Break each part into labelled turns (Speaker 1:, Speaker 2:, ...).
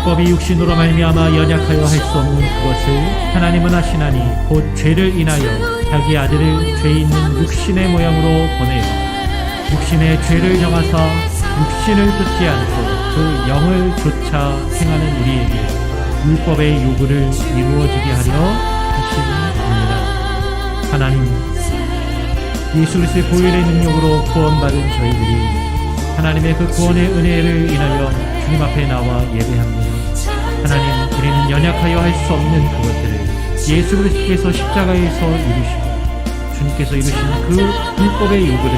Speaker 1: 율법이 육신으로 말미암아 연약하여 할 수 없는 그것을 하나님은 하시나니 곧 죄를 인하여 자기 아들을 죄 있는 육신의 모양으로 보내어 육신의 죄를 정하사 육신을 쫓지 않고 그 영을 쫓아 행하는 우리에게 율법의 요구를 이루어지게 하려 하심입니다. 하나님, 예수 그리스도의 보혈의 능력으로 구원받은 저희들이 하나님의 그 구원의 은혜를 인하여 주님 앞에 나와 예배합니다. 하나님, 우리는 연약하여 할 수 없는 그것들을 예수 그리스도께서 십자가에서 이루시고 주님께서 이루시는 그 율법의 요구를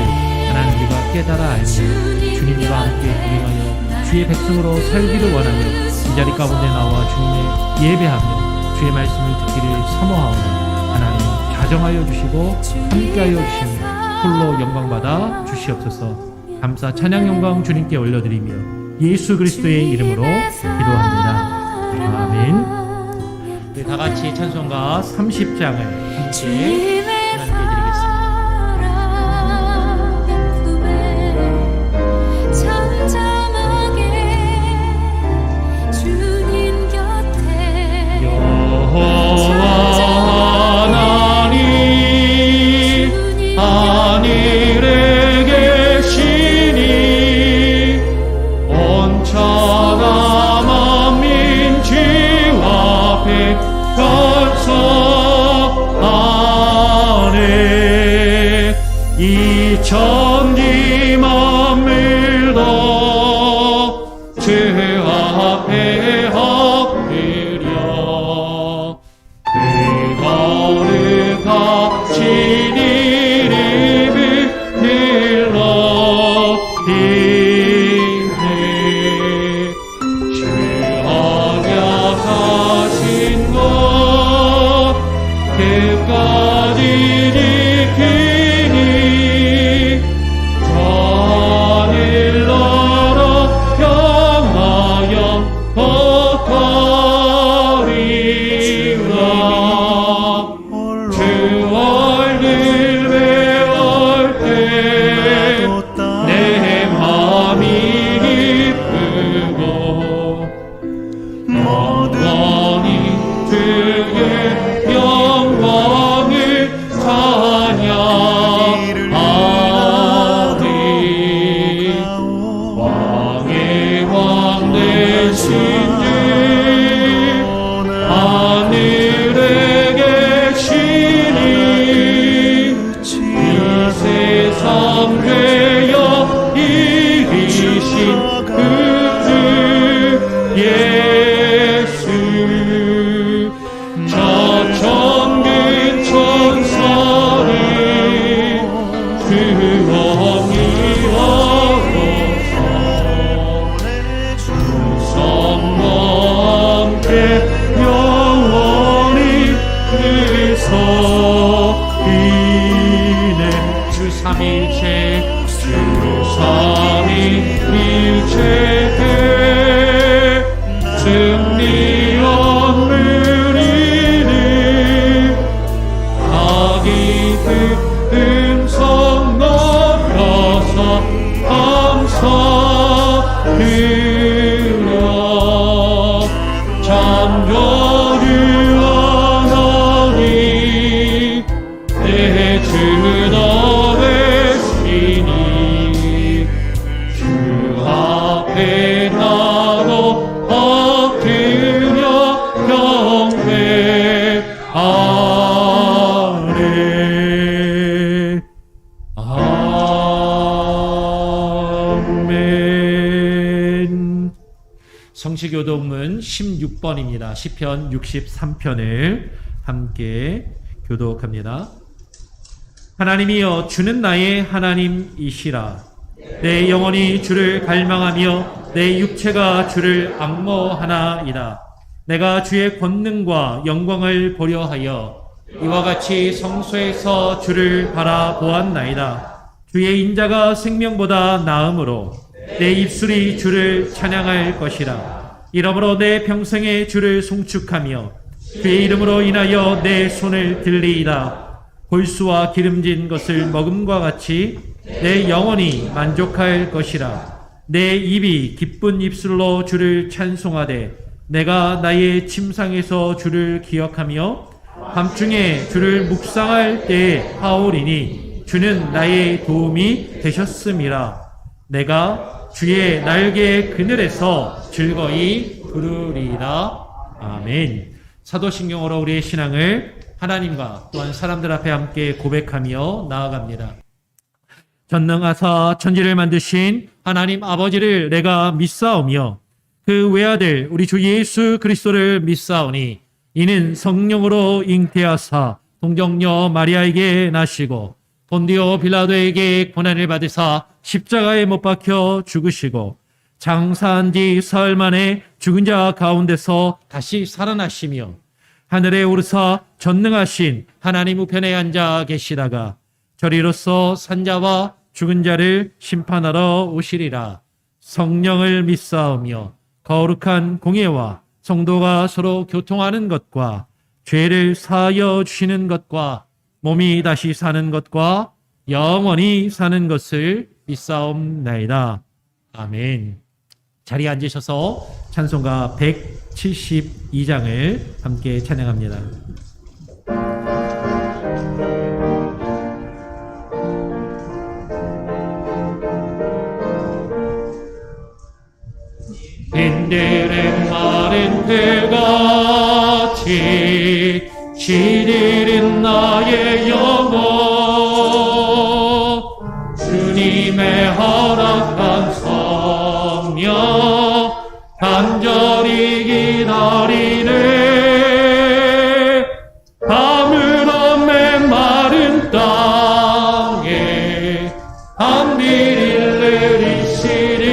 Speaker 1: 하나님 우리가 깨달아 알며 주님과 함께 동행하여 주의 백성으로 살기를 원하며 이 자리 가운데 나와 주님의 예배하며 주의 말씀을 듣기를 사모하오니 하나님 자정하여 주시고 함께하여 주시며 홀로 영광받아 주시옵소서. 감사 찬양 영광 주님께 올려드리며 예수 그리스도의 이름으로 기도합니다. 아멘. 우리 다같이 찬송가 30장을 함께 하나님께 드리겠습니다.
Speaker 2: 천지 만물도 주 앞에 엎드려 그 거룩하신 이름을 늘러드리네. 주 언약하신 것 끝까지 지키니
Speaker 1: 성시교독문 16번입니다. 시편 63편을 함께 교독합니다. 하나님이여, 주는 나의 하나님이시라. 내 영혼이 주를 갈망하며 내 육체가 주를 앙모하나이다. 내가 주의 권능과 영광을 보려 하여 이와 같이 성소에서 주를 바라보았나이다. 주의 인자가 생명보다 나음으로 내 입술이 주를 찬양할 것이라. 이러므로 내 평생에 주를 송축하며 주의 이름으로 인하여 내 손을 들리이다. 골수와 기름진 것을 먹음과 같이 내 영혼이 만족할 것이라. 내 입이 기쁜 입술로 주를 찬송하되 내가 나의 침상에서 주를 기억하며 밤중에 주를 묵상할 때에 하오리니 주는 나의 도움이 되셨음이라. 내가 주의 날개 그늘에서 즐거이 부르리라. 아멘. 사도신경으로 우리의 신앙을 하나님과 또한 사람들 앞에 함께 고백하며 나아갑니다. 전능하사 천지를 만드신 하나님 아버지를 내가 믿사오며 그 외아들 우리 주 예수 그리스도를 믿사오니 이는 성령으로 잉태하사 동정녀 마리아에게 나시고 본디오 빌라도에게 고난을 받으사 십자가에 못 박혀 죽으시고 장사한 지 사흘 만에 죽은 자 가운데서 다시 살아나시며 하늘에 오르사 전능하신 하나님 우편에 앉아 계시다가 저리로서 산자와 죽은 자를 심판하러 오시리라. 성령을 믿사오며 거룩한 공예와 성도가 서로 교통하는 것과 죄를 사하여 주시는 것과 몸이 다시 사는 것과 영원히 사는 것을 믿사옵나이다. 아멘. 자리에 앉으셔서 찬송가 172장을 함께 찬양합니다.
Speaker 2: 빈들은 마른 들같이 시들은 나의 영혼 주님의 허락한 성령 간절히 기다리네. 가물어 메마른 땅에 한비를 내리시리.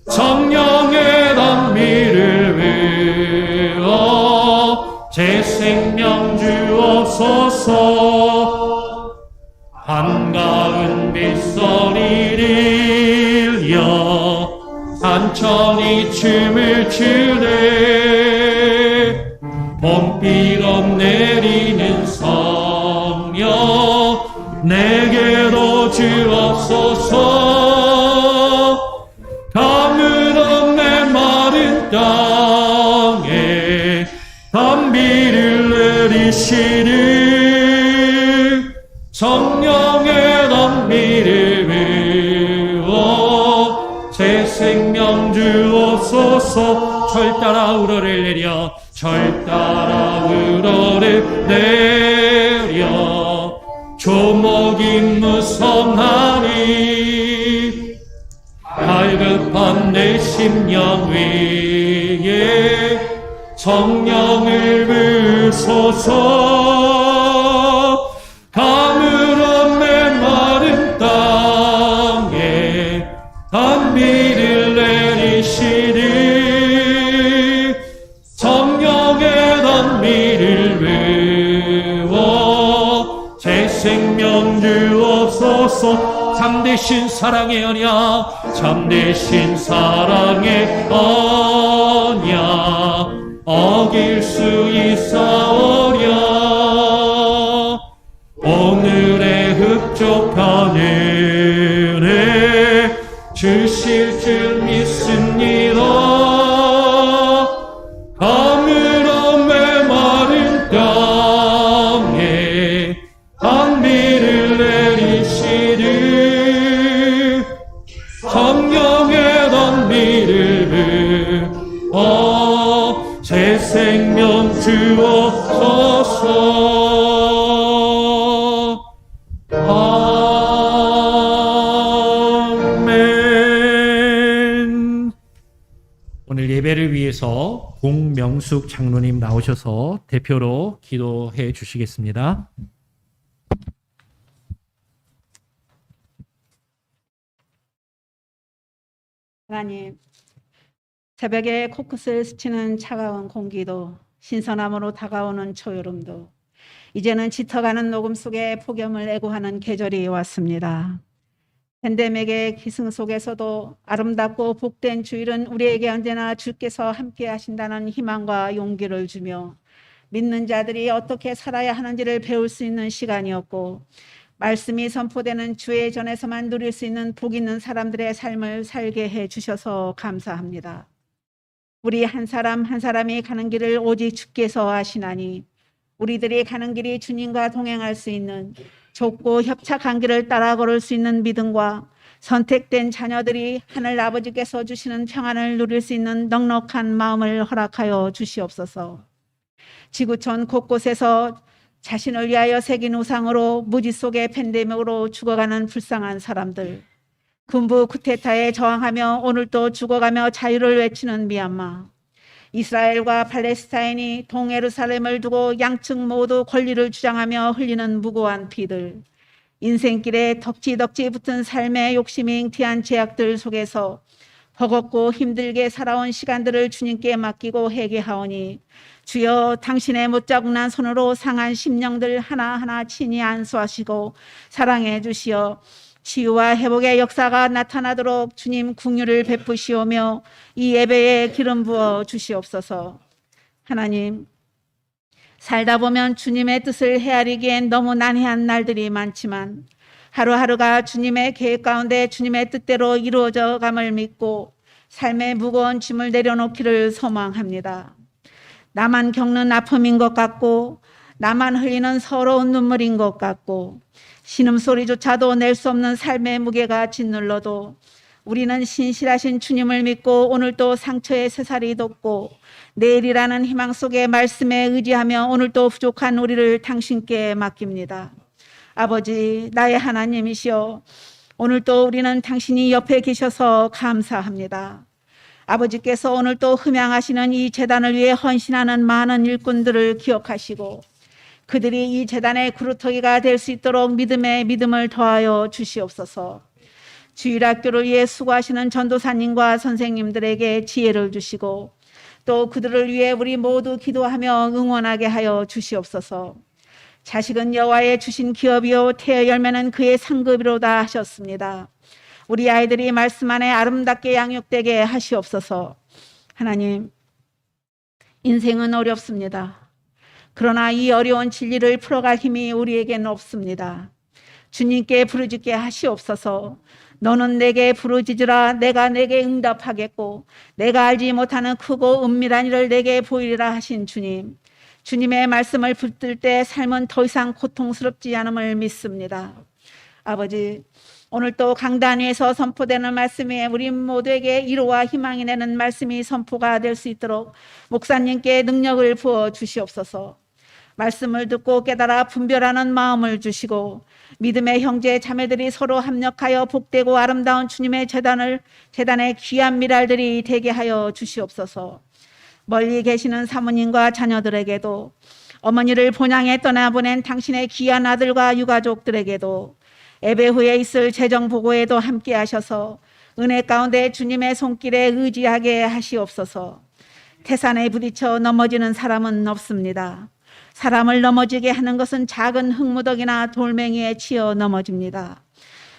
Speaker 2: 성령의 단비를 외워 제 생명 주옵소서. 한가운 빗소리를 여 산천이 춤을 추네. 봄비로 내리는 성령 내게로 주옵소서. 가물어 메마른 땅에 단비를 내리시니. 성령의 단비를 외워 제 생명 주옵소서. 철 따라 우러를 내려 철 따라 우러를 내려 조목이 무성하니. 갈급한 내 심령 위에 성령을 부소서. 가물어 메마른 땅에 단비를 내리시니. 성령의 단비를 외워 제 생명 주옵소서. 참되신 사랑의 언약 참되신 사랑의 언약 어길 수 있사오랴. 오늘의 흡족한 은혜 주실 줄 믿습니다. 가물어 메마른 땅에 단비를 내리시리. 성령의 단비를 외워 제 생명 주옵소서. 아멘. 오늘 예배를 위해서 공명숙 장로님 나오셔서 대표로 기도해 주시겠습니다.
Speaker 3: 하나님, 새벽에 코끝을 스치는 차가운 공기도 신선함으로 다가오는 초여름도 이제는 짙어가는 녹음 속에 폭염을 애고하는 계절이 왔습니다. 팬데믹의 기승 속에서도 아름답고 복된 주일은 우리에게 언제나 주께서 함께 하신다는 희망과 용기를 주며 믿는 자들이 어떻게 살아야 하는지를 배울 수 있는 시간이었고, 말씀이 선포되는 주의 전에서만 누릴 수 있는 복 있는 사람들의 삶을 살게 해 주셔서 감사합니다. 우리 한 사람 한 사람이 가는 길을 오직 주께서 아시나니 우리들이 가는 길이 주님과 동행할 수 있는 좁고 협착한 길을 따라 걸을 수 있는 믿음과 선택된 자녀들이 하늘 아버지께서 주시는 평안을 누릴 수 있는 넉넉한 마음을 허락하여 주시옵소서. 지구촌 곳곳에서 자신을 위하여 새긴 우상으로 무지 속의 팬데믹으로 죽어가는 불쌍한 사람들, 군부 쿠데타에 저항하며 오늘도 죽어가며 자유를 외치는 미얀마, 이스라엘과 팔레스타인이 동예루살렘을 두고 양측 모두 권리를 주장하며 흘리는 무고한 피들, 인생길에 덕지덕지 붙은 삶의 욕심이 잉태한 제약들 속에서 버겁고 힘들게 살아온 시간들을 주님께 맡기고 회개하오니 주여 당신의 못자국난 손으로 상한 심령들 하나하나 친히 안수하시고 사랑해 주시어 치유와 회복의 역사가 나타나도록 주님 긍휼을 베푸시오며 이 예배에 기름 부어 주시옵소서. 하나님, 살다 보면 주님의 뜻을 헤아리기엔 너무 난해한 날들이 많지만 하루하루가 주님의 계획 가운데 주님의 뜻대로 이루어져 감을 믿고 삶의 무거운 짐을 내려놓기를 소망합니다. 나만 겪는 아픔인 것 같고 나만 흘리는 서러운 눈물인 것 같고 신음소리조차도 낼 수 없는 삶의 무게가 짓눌러도 우리는 신실하신 주님을 믿고 오늘도 상처에 새살이 돋고 내일이라는 희망 속에 말씀에 의지하며 오늘도 부족한 우리를 당신께 맡깁니다. 아버지, 나의 하나님이시여, 오늘도 우리는 당신이 옆에 계셔서 감사합니다. 아버지께서 오늘도 흠양하시는 이 재단을 위해 헌신하는 많은 일꾼들을 기억하시고 그들이 이 재단의 구루터기가 될 수 있도록 믿음을 더하여 주시옵소서. 주일학교를 위해 수고하시는 전도사님과 선생님들에게 지혜를 주시고 또 그들을 위해 우리 모두 기도하며 응원하게 하여 주시옵소서. 자식은 여호와의 주신 기업이요 태의 열매는 그의 상급이로다 하셨습니다. 우리 아이들이 말씀 안에 아름답게 양육되게 하시옵소서. 하나님, 인생은 어렵습니다. 그러나 이 어려운 진리를 풀어갈 힘이 우리에게는 없습니다. 주님께 부르짖게 하시옵소서. 너는 내게 부르짖으라. 내가 내게 응답하겠고 내가 알지 못하는 크고 은밀한 일을 내게 보이리라 하신 주님. 주님의 말씀을 붙들 때 삶은 더 이상 고통스럽지 않음을 믿습니다. 아버지, 오늘 또 강단 위에서 선포되는 말씀에 우리 모두에게 위로와 희망이 되는 말씀이 선포가 될 수 있도록 목사님께 능력을 부어 주시옵소서. 말씀을 듣고 깨달아 분별하는 마음을 주시고 믿음의 형제 자매들이 서로 합력하여 복되고 아름다운 주님의 재단의 귀한 미랄들이 되게 하여 주시옵소서. 멀리 계시는 사모님과 자녀들에게도 어머니를 본향에 떠나보낸 당신의 귀한 아들과 유가족들에게도 예배 후에 있을 재정 보고에도 함께 하셔서 은혜 가운데 주님의 손길에 의지하게 하시옵소서. 태산에 부딪혀 넘어지는 사람은 없습니다. 사람을 넘어지게 하는 것은 작은 흙무더기나 돌멩이에 치여 넘어집니다.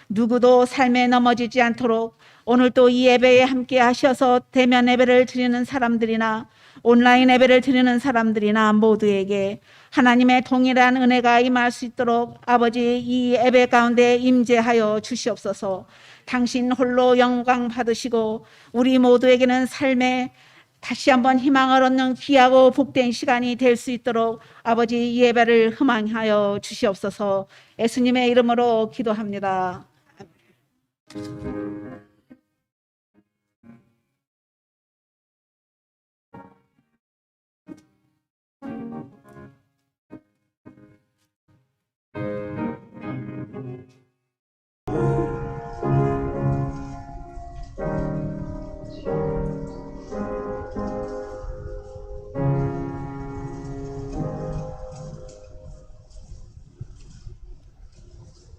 Speaker 3: 누구도 삶에 넘어지지 않도록 오늘도 이 예배에 함께 하셔서 대면 예배를 드리는 사람들이나 온라인 예배를 드리는 사람들이나 모두에게 하나님의 동일한 은혜가 임할 수 있도록 아버지 이 예배 가운데 임재하여 주시옵소서. 당신 홀로 영광 받으시고 우리 모두에게는 삶에 다시 한번 희망을 얻는 귀하고 복된 시간이 될 수 있도록 아버지 이 예배를 흠앙하여 주시옵소서. 예수님의 이름으로 기도합니다.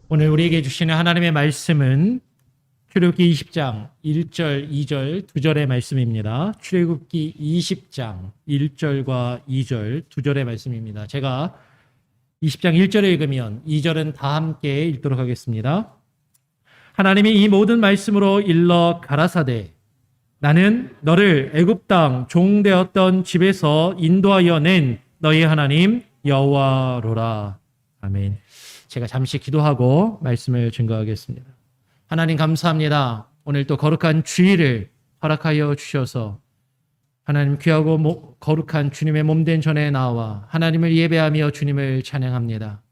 Speaker 2: 오늘 우리에게 주시는 하나님의 말씀은 출애굽기 20장 1절, 2절, 2절의 말씀입니다. 출애굽기 20장 1절과 2절, 2절의 말씀입니다. 제가 20장 1절을 읽으면 2절은 다 함께 읽도록 하겠습니다. 하나님이 이 모든 말씀으로 일러 가라사대 나는 너를 애굽 땅 종되었던 집에서 인도하여 낸 너희 하나님 여호와로라. 아멘. 제가 잠시 기도하고 말씀을 증거하겠습니다. 하나님 감사합니다. 오늘 또 거룩한 주일을 허락하여 주셔서 하나님 귀하고 거룩한 주님의 몸된 전에 나와 하나님을 예배하며 주님을 찬양합니다.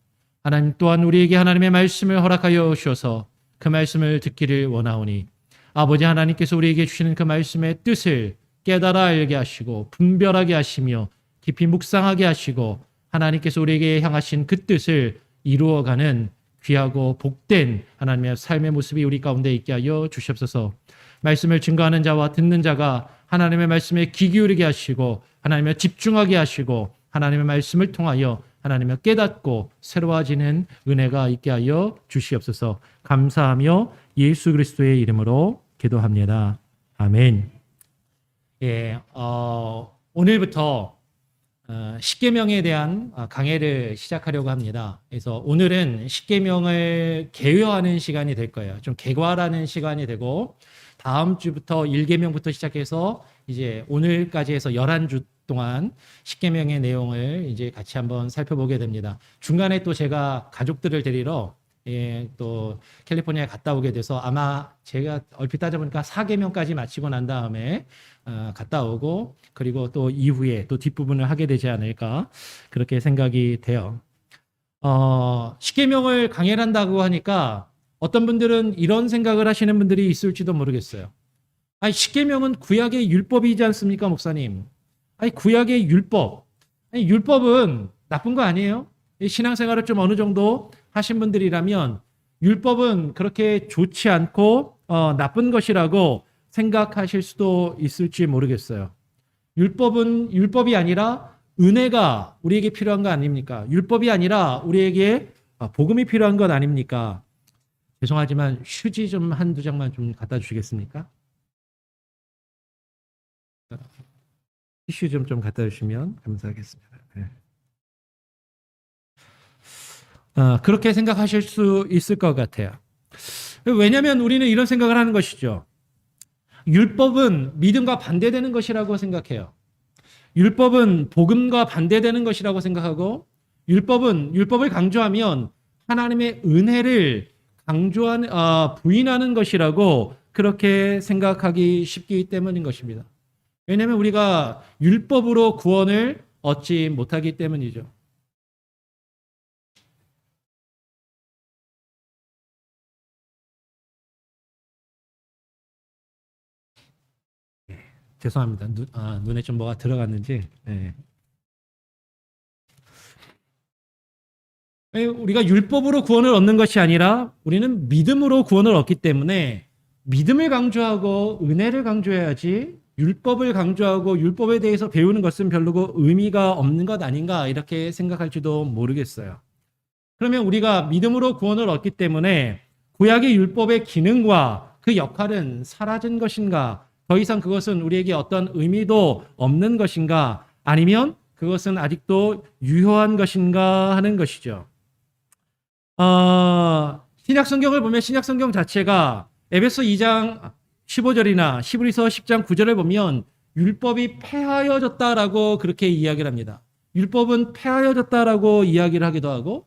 Speaker 2: 하나님 또한 우리에게 하나님의 말씀을 허락하여 주셔서 그 말씀을 듣기를 원하오니 아버지 하나님께서 우리에게 주시는 그 말씀의 뜻을 깨달아 알게 하시고 분별하게 하시며 깊이 묵상하게 하시고 하나님께서 우리에게 향하신 그 뜻을 이루어가는 귀하고 복된 하나님의 삶의 모습이 우리 가운데 있게 하여 주시옵소서. 말씀을 증거하는 자와 듣는 자가 하나님의 말씀에 귀 기울이게 하시고 하나님의 집중하게 하시고 하나님의 말씀을 통하여 하나님의 깨닫고 새로워지는 은혜가 있게 하여 주시옵소서. 감사하며 예수 그리스도의 이름으로 기도합니다. 아멘. 오늘부터 십계명에 대한 강해를 시작하려고 합니다. 그래서 오늘은 십계명을 개요하는 시간이 될 거예요. 좀 개괄하는 시간이 되고 다음 주부터 1계명부터 시작해서 이제 오늘까지 해서 11주 동안 십계명의 내용을 이제 같이 한번 살펴보게 됩니다. 중간에 또 제가 가족들을 데리러 또 캘리포니아에 갔다 오게 돼서 아마 제가 얼핏 따져보니까 4계명까지 마치고 난 다음에 갔다 오고 그리고 또 이후에 또 뒷부분을 하게 되지 않을까 그렇게 생각이 돼요. 십계명을 강해한다고 하니까 어떤 분들은 이런 생각을 하시는 분들이 있을지도 모르겠어요. 아니, 십계명은 구약의 율법이지 않습니까, 목사님? 아니, 구약의 율법. 아니, 율법은 나쁜 거 아니에요? 신앙생활을 좀 어느 정도 하신 분들이라면 율법은 그렇게 좋지 않고 나쁜 것이라고 생각하실 수도 있을지 모르겠어요. 율법은 율법이 아니라 은혜가 우리에게 필요한 거 아닙니까? 율법이 아니라 우리에게 복음이 필요한 것 아닙니까? 죄송하지만 휴지 좀 한두 장만 좀 갖다 주시겠습니까? 티슈 좀 갖다 주시면 감사하겠습니다. 네. 그렇게 생각하실 수 있을 것 같아요. 왜냐하면 우리는 이런 생각을 하는 것이죠. 율법은 믿음과 반대되는 것이라고 생각해요. 율법은 복음과 반대되는 것이라고 생각하고 율법을 강조하면 하나님의 은혜를 부인하는 것이라고 그렇게 생각하기 쉽기 때문인 것입니다. 왜냐하면 우리가 율법으로 구원을 얻지 못하기 때문이죠. 죄송합니다. 눈에 좀 뭐가 들어갔는지. 네. 우리가 율법으로 구원을 얻는 것이 아니라 우리는 믿음으로 구원을 얻기 때문에 믿음을 강조하고 은혜를 강조해야지 율법을 강조하고 율법에 대해서 배우는 것은 별로 의미가 없는 것 아닌가 이렇게 생각할지도 모르겠어요. 그러면 우리가 믿음으로 구원을 얻기 때문에 구약의 율법의 기능과 그 역할은 사라진 것인가? 더 이상 그것은 우리에게 어떤 의미도 없는 것인가? 아니면 그것은 아직도 유효한 것인가 하는 것이죠. 신약성경을 보면 신약성경 자체가 에베소 2장 15절이나 히브리서 10장 9절을 보면 율법이 폐하여졌다라고 그렇게 이야기를 합니다. 율법은 폐하여졌다라고 이야기를 하기도 하고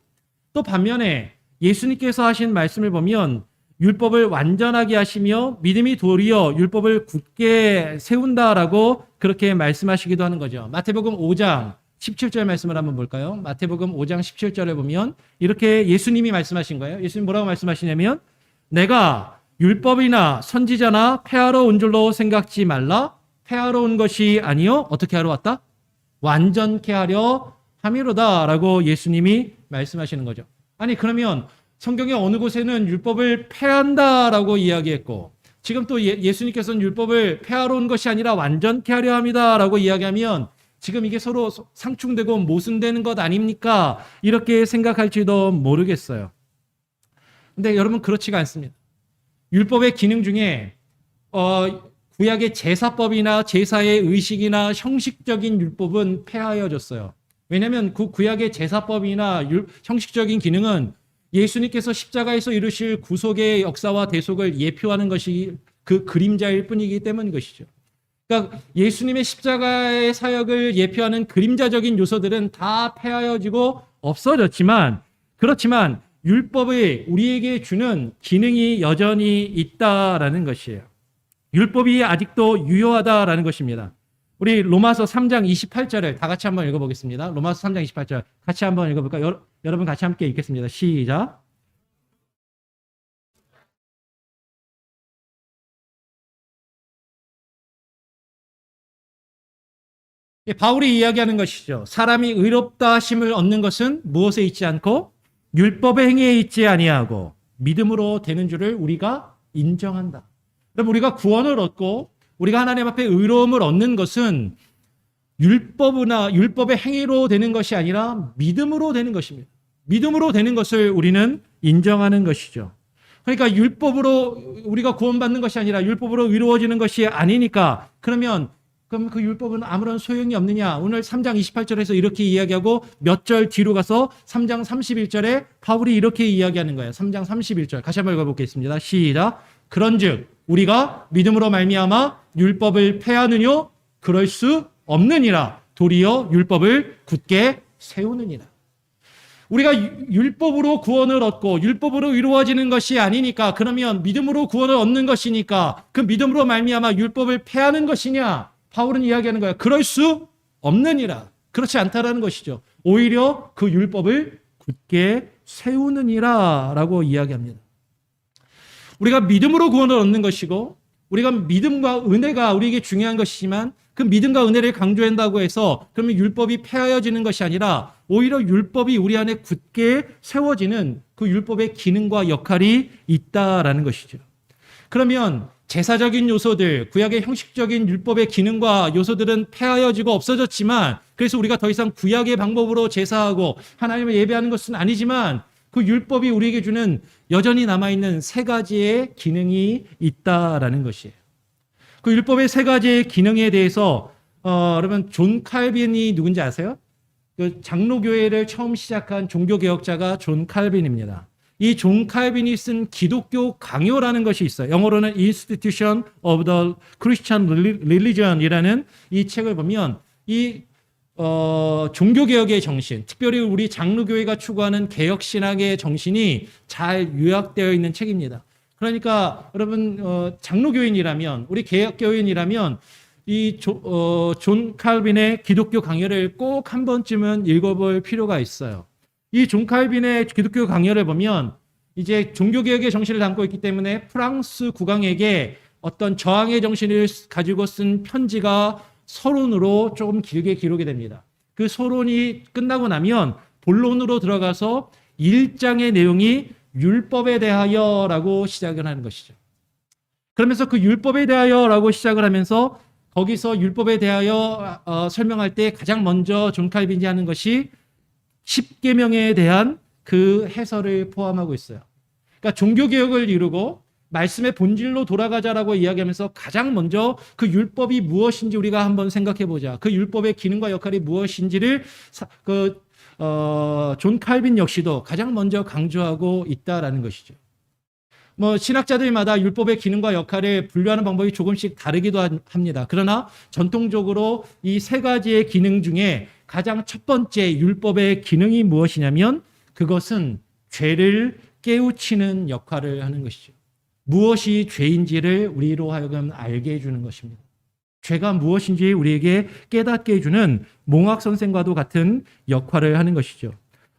Speaker 2: 또 반면에 예수님께서 하신 말씀을 보면 율법을 완전하게 하시며 믿음이 도리어 율법을 굳게 세운다라고 그렇게 말씀하시기도 하는 거죠. 마태복음 5장 17절 말씀을 한번 볼까요? 마태복음 5장 17절에 보면 이렇게 예수님이 말씀하신 거예요. 예수님 뭐라고 말씀하시냐면 내가 율법이나 선지자나 폐하러 온 줄로 생각지 말라. 폐하러 온 것이 아니요 어떻게 하러 왔다? 완전케 하려 함이로다라고 예수님이 말씀하시는 거죠. 아니 그러면 성경의 어느 곳에는 율법을 폐한다라고 이야기했고 지금 또 예수님께서는 율법을 폐하러 온 것이 아니라 완전케 하려 함이다라고 이야기하면 지금 이게 서로 상충되고 모순되는 것 아닙니까? 이렇게 생각할지도 모르겠어요. 근데 여러분 그렇지가 않습니다. 율법의 기능 중에 구약의 제사법이나 제사의 의식이나 형식적인 율법은 폐하여졌어요. 왜냐하면 그 구약의 제사법이나 형식적인 기능은 예수님께서 십자가에서 이루실 구속의 역사와 대속을 예표하는 것이 그 그림자일 뿐이기 때문인 것이죠. 그러니까 예수님의 십자가의 사역을 예표하는 그림자적인 요소들은 다 폐하여지고 없어졌지만 그렇지만 율법이 우리에게 주는 기능이 여전히 있다라는 것이에요. 율법이 아직도 유효하다라는 것입니다. 우리 로마서 3장 28절을 다 같이 한번 읽어보겠습니다. 로마서 3장 28절 같이 한번 읽어볼까요? 여러분 같이 함께 읽겠습니다. 시작. 바울이 이야기하는 것이죠. 사람이 의롭다 하심을 얻는 것은 무엇에 있지 않고 율법의 행위에 있지 아니하고 믿음으로 되는 줄을 우리가 인정한다. 그럼 우리가 구원을 얻고 우리가 하나님 앞에 의로움을 얻는 것은 율법의 행위로 되는 것이 아니라 믿음으로 되는 것입니다. 믿음으로 되는 것을 우리는 인정하는 것이죠. 그러니까 율법으로 우리가 구원받는 것이 아니라 율법으로 의로워지는 것이 아니니까 그럼 그 율법은 아무런 소용이 없느냐? 오늘 3장 28절에서 이렇게 이야기하고 몇 절 뒤로 가서 3장 31절에 바울이 이렇게 이야기하는 거예요. 3장 31절 같이 한번 읽어보겠습니다. 시작. 그런즉 우리가 믿음으로 말미암아 율법을 폐하느뇨? 그럴 수 없느니라. 도리어 율법을 굳게 세우느니라. 우리가 율법으로 구원을 얻고 율법으로 이루어지는 것이 아니니까 그러면 믿음으로 구원을 얻는 것이니까 그 믿음으로 말미암아 율법을 폐하는 것이냐? 바울은 이야기하는 거예요. 그럴 수 없느니라. 그렇지 않다라는 것이죠. 오히려 그 율법을 굳게 세우느니라 라고 이야기합니다. 우리가 믿음으로 구원을 얻는 것이고 우리가 믿음과 은혜가 우리에게 중요한 것이지만 그 믿음과 은혜를 강조한다고 해서 그러면 율법이 폐하여지는 것이 아니라 오히려 율법이 우리 안에 굳게 세워지는 그 율법의 기능과 역할이 있다라는 것이죠. 그러면 제사적인 요소들, 구약의 형식적인 율법의 기능과 요소들은 폐하여지고 없어졌지만 그래서 우리가 더 이상 구약의 방법으로 제사하고 하나님을 예배하는 것은 아니지만 그 율법이 우리에게 주는 여전히 남아있는 세 가지의 기능이 있다라는 것이에요. 그 율법의 세 가지의 기능에 대해서 여러분 존 칼빈이 누군지 아세요? 그 장로교회를 처음 시작한 종교개혁자가 존 칼빈입니다. 이 존 칼빈이 쓴 기독교 강요라는 것이 있어요. 영어로는 Institution of the Christian Religion이라는 이 책을 보면 이 종교개혁의 정신, 특별히 우리 장로교회가 추구하는 개혁신학의 정신이 잘 요약되어 있는 책입니다. 그러니까 여러분 장로교인이라면 우리 개혁교인이라면 이 존 칼빈의 기독교 강요를 꼭 한 번쯤은 읽어볼 필요가 있어요. 이 존 칼빈의 기독교 강요를 보면 이제 종교개혁의 정신을 담고 있기 때문에 프랑스 국왕에게 어떤 저항의 정신을 가지고 쓴 편지가 서론으로 조금 길게 기록이 됩니다. 그 서론이 끝나고 나면 본론으로 들어가서 1장의 내용이 율법에 대하여라고 시작을 하는 것이죠. 그러면서 그 율법에 대하여라고 시작을 하면서 거기서 율법에 대하여 설명할 때 가장 먼저 존 칼빈이 하는 것이 십계명에 대한 그 해설을 포함하고 있어요. 그러니까 종교개혁을 이루고 말씀의 본질로 돌아가자라고 이야기하면서 가장 먼저 그 율법이 무엇인지 우리가 한번 생각해 보자. 그 율법의 기능과 역할이 무엇인지를 존 칼빈 역시도 가장 먼저 강조하고 있다라는 것이죠. 신학자들마다 율법의 기능과 역할을 분류하는 방법이 조금씩 다르기도 합니다. 그러나 전통적으로 이 세 가지의 기능 중에 가장 첫 번째 율법의 기능이 무엇이냐면 그것은 죄를 깨우치는 역할을 하는 것이죠. 무엇이 죄인지를 우리로 하여금 알게 해주는 것입니다. 죄가 무엇인지 우리에게 깨닫게 해주는 몽학 선생과도 같은 역할을 하는 것이죠.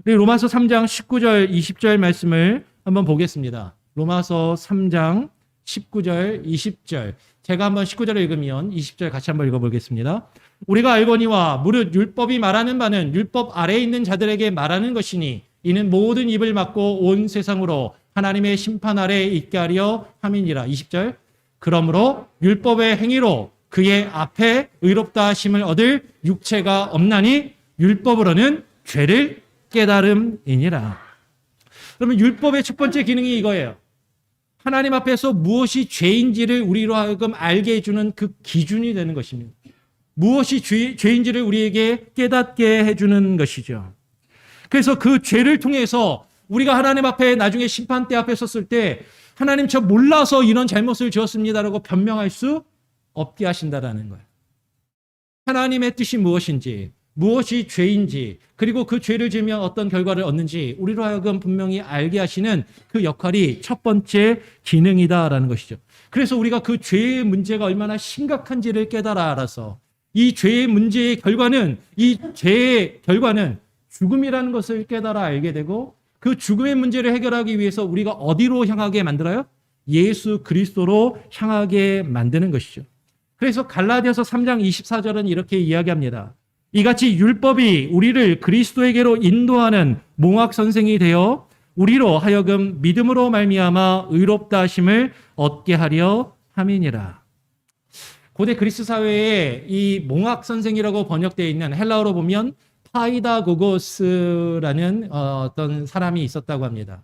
Speaker 2: 로마서 3장 19절 20절 말씀을 한번 보겠습니다. 로마서 3장 19절 20절 제가 한번 19절을 읽으면 20절 같이 한번 읽어보겠습니다. 우리가 알거니와 무릇 율법이 말하는 바는 율법 아래에 있는 자들에게 말하는 것이니 이는 모든 입을 막고 온 세상으로 하나님의 심판 아래에 있게 하려 함이니라. 20절 그러므로 율법의 행위로 그의 앞에 의롭다 하심을 얻을 육체가 없나니 율법으로는 죄를 깨달음이니라. 그러면 율법의 첫 번째 기능이 이거예요. 하나님 앞에서 무엇이 죄인지를 우리로 하여금 알게 해주는 그 기준이 되는 것입니다. 무엇이 죄인지를 우리에게 깨닫게 해주는 것이죠. 그래서 그 죄를 통해서 우리가 하나님 앞에 나중에 심판대 앞에 섰을 때 하나님 저 몰라서 이런 잘못을 지었습니다라고 변명할 수 없게 하신다라는 거예요. 하나님의 뜻이 무엇인지, 무엇이 죄인지, 그리고 그 죄를 지으면 어떤 결과를 얻는지 우리로 하여금 분명히 알게 하시는 그 역할이 첫 번째 기능이다라는 것이죠. 그래서 우리가 그 죄의 문제가 얼마나 심각한지를 깨달아 알아서 이 죄의 문제의 결과는, 이 죄의 결과는 죽음이라는 것을 깨달아 알게 되고, 그 죽음의 문제를 해결하기 위해서 우리가 어디로 향하게 만들어요? 예수 그리스도로 향하게 만드는 것이죠. 그래서 갈라디아서 3장 24절은 이렇게 이야기합니다. 이같이 율법이 우리를 그리스도에게로 인도하는 몽학 선생이 되어 우리로 하여금 믿음으로 말미암아 의롭다 하심을 얻게 하려 함이니라. 고대 그리스 사회에 이 몽학 선생이라고 번역되어 있는, 헬라어로 보면 파이다고고스라는 어떤 사람이 있었다고 합니다.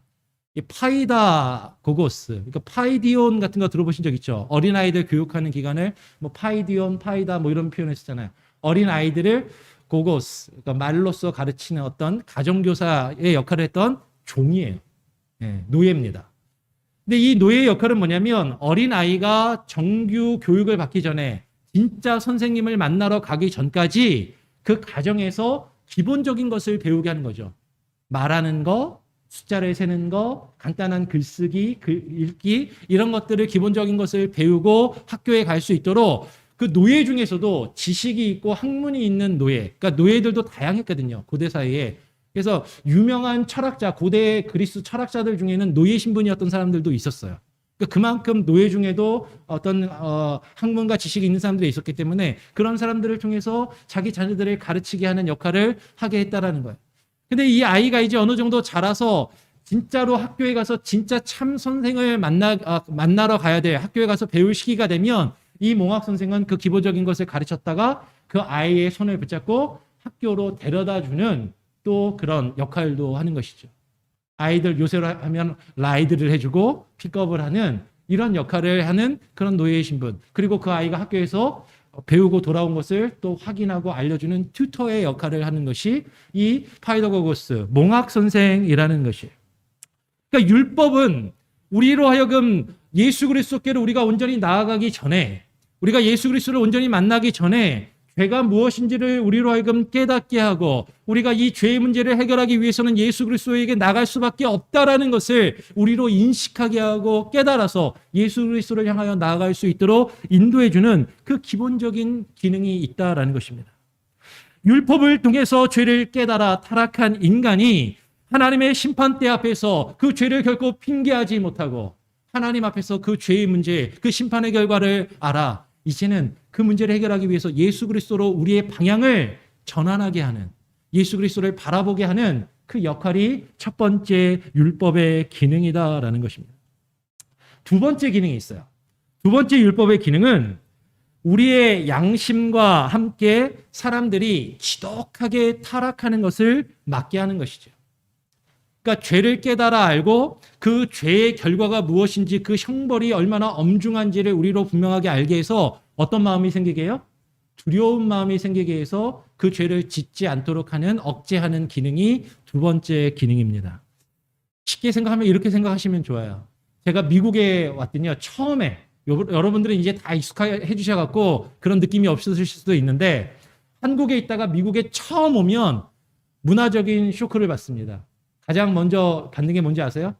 Speaker 2: 이 파이다고고스, 그러니까 파이디온 같은 거 들어보신 적 있죠? 어린아이들 교육하는 기관을 뭐 파이디온, 파이다 뭐 이런 표현을 쓰잖아요. 어린아이들을 고고스, 그러니까 말로써 가르치는 어떤 가정교사의 역할을 했던 종이에요. 노예입니다. 근데 이 노예의 역할은 뭐냐면, 어린아이가 정규 교육을 받기 전에 진짜 선생님을 만나러 가기 전까지 그 가정에서 기본적인 것을 배우게 하는 거죠. 말하는 거, 숫자를 세는 거, 간단한 글쓰기, 글 읽기, 이런 것들을, 기본적인 것을 배우고 학교에 갈 수 있도록, 그 노예 중에서도 지식이 있고 학문이 있는 노예, 그러니까 노예들도 다양했거든요, 고대 사이에. 그래서 유명한 철학자, 고대 그리스 철학자들 중에는 노예 신분이었던 사람들도 있었어요. 그러니까 그만큼 노예 중에도 어떤 학문과 지식이 있는 사람들이 있었기 때문에 그런 사람들을 통해서 자기 자녀들을 가르치게 하는 역할을 하게 했다라는 거예요. 근데 이 아이가 이제 어느 정도 자라서 진짜로 학교에 가서 진짜 참 선생을 만나러 가야 돼, 학교에 가서 배울 시기가 되면, 이 몽학 선생은 그 기본적인 것을 가르쳤다가 그 아이의 손을 붙잡고 학교로 데려다 주는 또 그런 역할도 하는 것이죠. 아이들 요새로 하면 라이드를 해주고 픽업을 하는 이런 역할을 하는 그런 노예의 신분, 그리고 그 아이가 학교에서 배우고 돌아온 것을 또 확인하고 알려주는 튜터의 역할을 하는 것이 이 파이더고고스, 몽학 선생이라는 것이에요. 그러니까 율법은 우리로 하여금 예수 그리스도께로 우리가 온전히 나아가기 전에, 우리가 예수 그리스도를 온전히 만나기 전에 죄가 무엇인지를 우리로 하여금 깨닫게 하고, 우리가 이 죄의 문제를 해결하기 위해서는 예수 그리스도에게 나갈 수밖에 없다라는 것을 우리로 인식하게 하고 깨달아서 예수 그리스도를 향하여 나아갈 수 있도록 인도해주는 그 기본적인 기능이 있다라는 것입니다. 율법을 통해서 죄를 깨달아 타락한 인간이 하나님의 심판대 앞에서 그 죄를 결코 핑계하지 못하고, 하나님 앞에서 그 죄의 문제, 그 심판의 결과를 알아 이제는 그 문제를 해결하기 위해서 예수 그리스도로 우리의 방향을 전환하게 하는, 예수 그리스도를 바라보게 하는 그 역할이 첫 번째 율법의 기능이다라는 것입니다. 두 번째 기능이 있어요. 두 번째 율법의 기능은 우리의 양심과 함께 사람들이 지독하게 타락하는 것을 막게 하는 것이죠. 그러니까 죄를 깨달아 알고 그 죄의 결과가 무엇인지, 그 형벌이 얼마나 엄중한지를 우리로 분명하게 알게 해서 어떤 마음이 생기게 해요? 두려운 마음이 생기게 해서 그 죄를 짓지 않도록 하는, 억제하는 기능이 두 번째 기능입니다. 쉽게 생각하면 이렇게 생각하시면 좋아요. 제가 미국에 왔더니요, 처음에, 여러분들은 이제 다 익숙해 주셔갖고 그런 느낌이 없으실 수도 있는데, 한국에 있다가 미국에 처음 오면 문화적인 쇼크를 받습니다. 가장 먼저 받는 게 뭔지 아세요?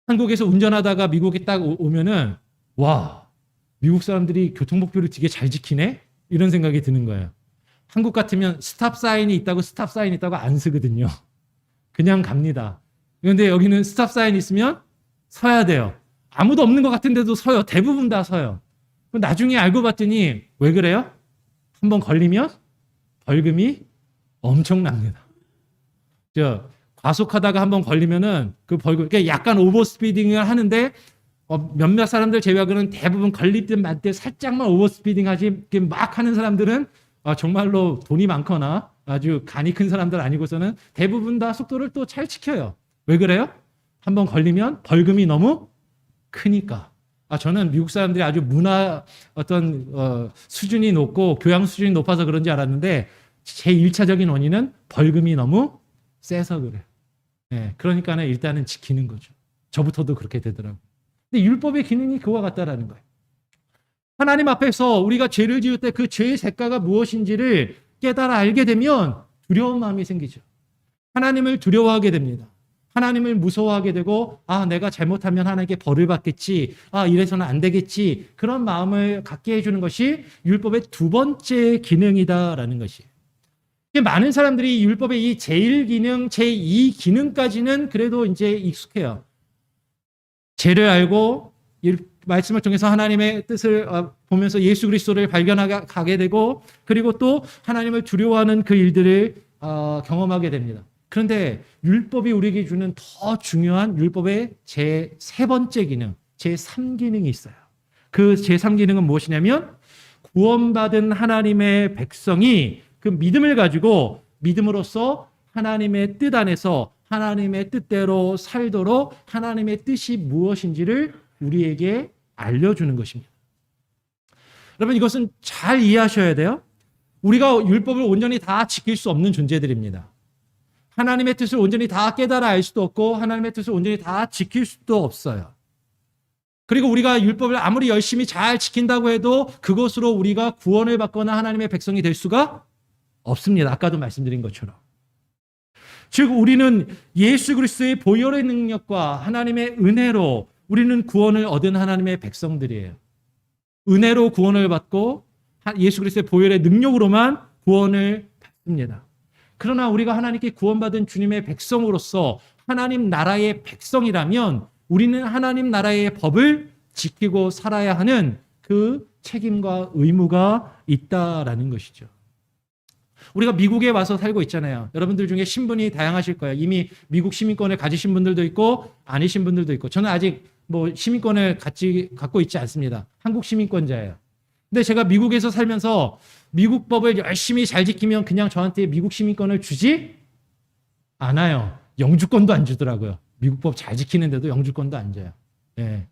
Speaker 2: 한국에서 운전하다가 미국에 딱 오면은, 와, 미국 사람들이 교통법규를 되게 잘 지키네? 이런 생각이 드는 거예요. 한국 같으면 스탑 사인이 있다고 안 쓰거든요. 그냥 갑니다. 그런데 여기는 스탑 사인이 있으면 서야 돼요. 아무도 없는 것 같은데도 서요. 대부분 다 서요. 나중에 알고 봤더니 왜 그래요? 한번 걸리면 벌금이 엄청납니다. 과속하다가 한번 걸리면은 그 벌금, 그러니까 약간 오버스피딩을 하는데 몇몇 사람들 제외하고는 대부분 걸릴 듯 말 때 살짝만 오버스피딩 하지, 막 하는 사람들은 정말로 돈이 많거나 아주 간이 큰 사람들 아니고서는 대부분 다 속도를 또 잘 지켜요. 왜 그래요? 한번 걸리면 벌금이 너무 크니까. 저는 미국 사람들이 아주 문화 수준이 높고 교양 수준이 높아서 그런지 알았는데, 제 1차적인 원인은 벌금이 너무 세서 그래요. 그러니까는 일단은 지키는 거죠. 저부터도 그렇게 되더라고요. 근데 율법의 기능이 그와 같다라는 거예요. 하나님 앞에서 우리가 죄를 지을 때 그 죄의 대가가 무엇인지를 깨달아 알게 되면 두려운 마음이 생기죠. 하나님을 두려워하게 됩니다. 하나님을 무서워하게 되고 내가 잘못하면 하나님께 벌을 받겠지. 이래서는 안 되겠지. 그런 마음을 갖게 해주는 것이 율법의 두 번째 기능이다라는 것이에요. 많은 사람들이 율법의 이 제1기능, 제2기능까지는 그래도 이제 익숙해요. 죄를 알고 말씀을 통해서 하나님의 뜻을 보면서 예수 그리스도를 발견하게 되고 그리고 또 하나님을 두려워하는 그 일들을 경험하게 됩니다. 그런데 율법이 우리에게 주는 더 중요한 율법의 제3번째 기능, 제3기능이 있어요. 그 제3기능은 무엇이냐면 구원받은 하나님의 백성이 그 믿음을 가지고 믿음으로써 하나님의 뜻 안에서 하나님의 뜻대로 살도록 하나님의 뜻이 무엇인지를 우리에게 알려주는 것입니다. 여러분 이것은 잘 이해하셔야 돼요. 우리가 율법을 온전히 다 지킬 수 없는 존재들입니다. 하나님의 뜻을 온전히 다 깨달아 알 수도 없고 하나님의 뜻을 온전히 다 지킬 수도 없어요. 그리고 우리가 율법을 아무리 열심히 잘 지킨다고 해도 그것으로 우리가 구원을 받거나 하나님의 백성이 될 수가 없습니다. 아까도 말씀드린 것처럼. 즉 우리는 예수 그리스도의 보혈의 능력과 하나님의 은혜로 우리는 구원을 얻은 하나님의 백성들이에요. 은혜로 구원을 받고 예수 그리스도의 보혈의 능력으로만 구원을 받습니다. 그러나 우리가 하나님께 구원받은 주님의 백성으로서 하나님 나라의 백성이라면 우리는 하나님 나라의 법을 지키고 살아야 하는 그 책임과 의무가 있다라는 것이죠. 우리가 미국에 와서 살고 있잖아요. 여러분들 중에 신분이 다양하실 거예요. 이미 미국 시민권을 가지신 분들도 있고 아니신 분들도 있고 저는 아직 시민권을 갖고 있지 않습니다. 한국 시민권자예요. 근데 제가 미국에서 살면서 미국 법을 열심히 잘 지키면 그냥 저한테 미국 시민권을 주지 않아요. 영주권도 안 주더라고요. 미국 법 잘 지키는데도 영주권도 안 줘요. 예.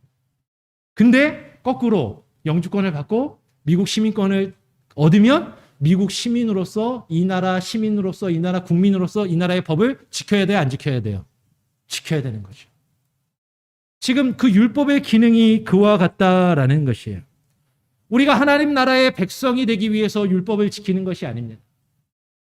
Speaker 2: 근데 거꾸로 영주권을 받고 미국 시민권을 얻으면 미국 시민으로서 이 나라 시민으로서 이 나라 국민으로서 이 나라의 법을 지켜야 돼요? 안 지켜야 돼요? 지켜야 되는 거죠. 지금 그 율법의 기능이 그와 같다라는 것이에요. 우리가 하나님 나라의 백성이 되기 위해서 율법을 지키는 것이 아닙니다.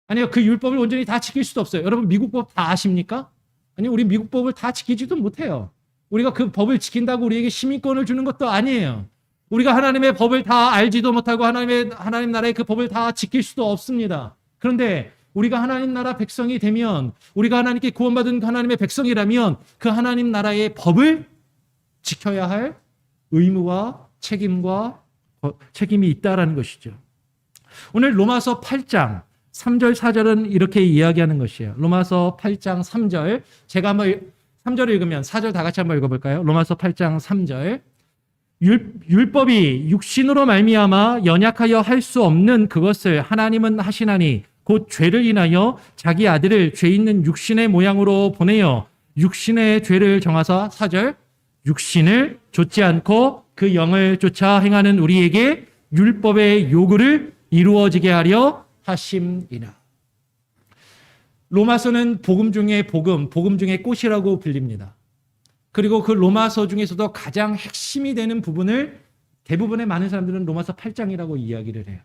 Speaker 2: 아니요, 그 율법을 온전히 다 지킬 수도 없어요. 여러분 미국 법 다 아십니까? 아니요, 우리 미국 법을 다 지키지도 못해요. 우리가 그 법을 지킨다고 우리에게 시민권을 주는 것도 아니에요. 우리가 하나님의 법을 다 알지도 못하고 하나님 나라의 그 법을 다 지킬 수도 없습니다. 그런데 우리가 하나님 나라 백성이 되면 우리가 하나님께 구원받은 하나님의 백성이라면 그 하나님 나라의 법을 지켜야 할 의무와 책임이 있다라는 것이죠. 오늘 로마서 8장 3절 4절은 이렇게 이야기하는 것이에요. 로마서 8장 3절 제가 한번 3절을 읽으면 4절 다 같이 한번 읽어볼까요? 로마서 8장 3절 율법이 육신으로 말미암아 연약하여 할 수 없는 그것을 하나님은 하시나니 곧 죄를 인하여 자기 아들을 죄 있는 육신의 모양으로 보내어 육신의 죄를 정하사 4절 육신을 좇지 않고 그 영을 쫓아 행하는 우리에게 율법의 요구를 이루어지게 하려 하심이나. 로마서는 복음 중에 복음 중에 꽃이라고 불립니다. 그리고 그 로마서 중에서도 가장 핵심이 되는 부분을 대부분의 많은 사람들은 로마서 8장이라고 이야기를 해요.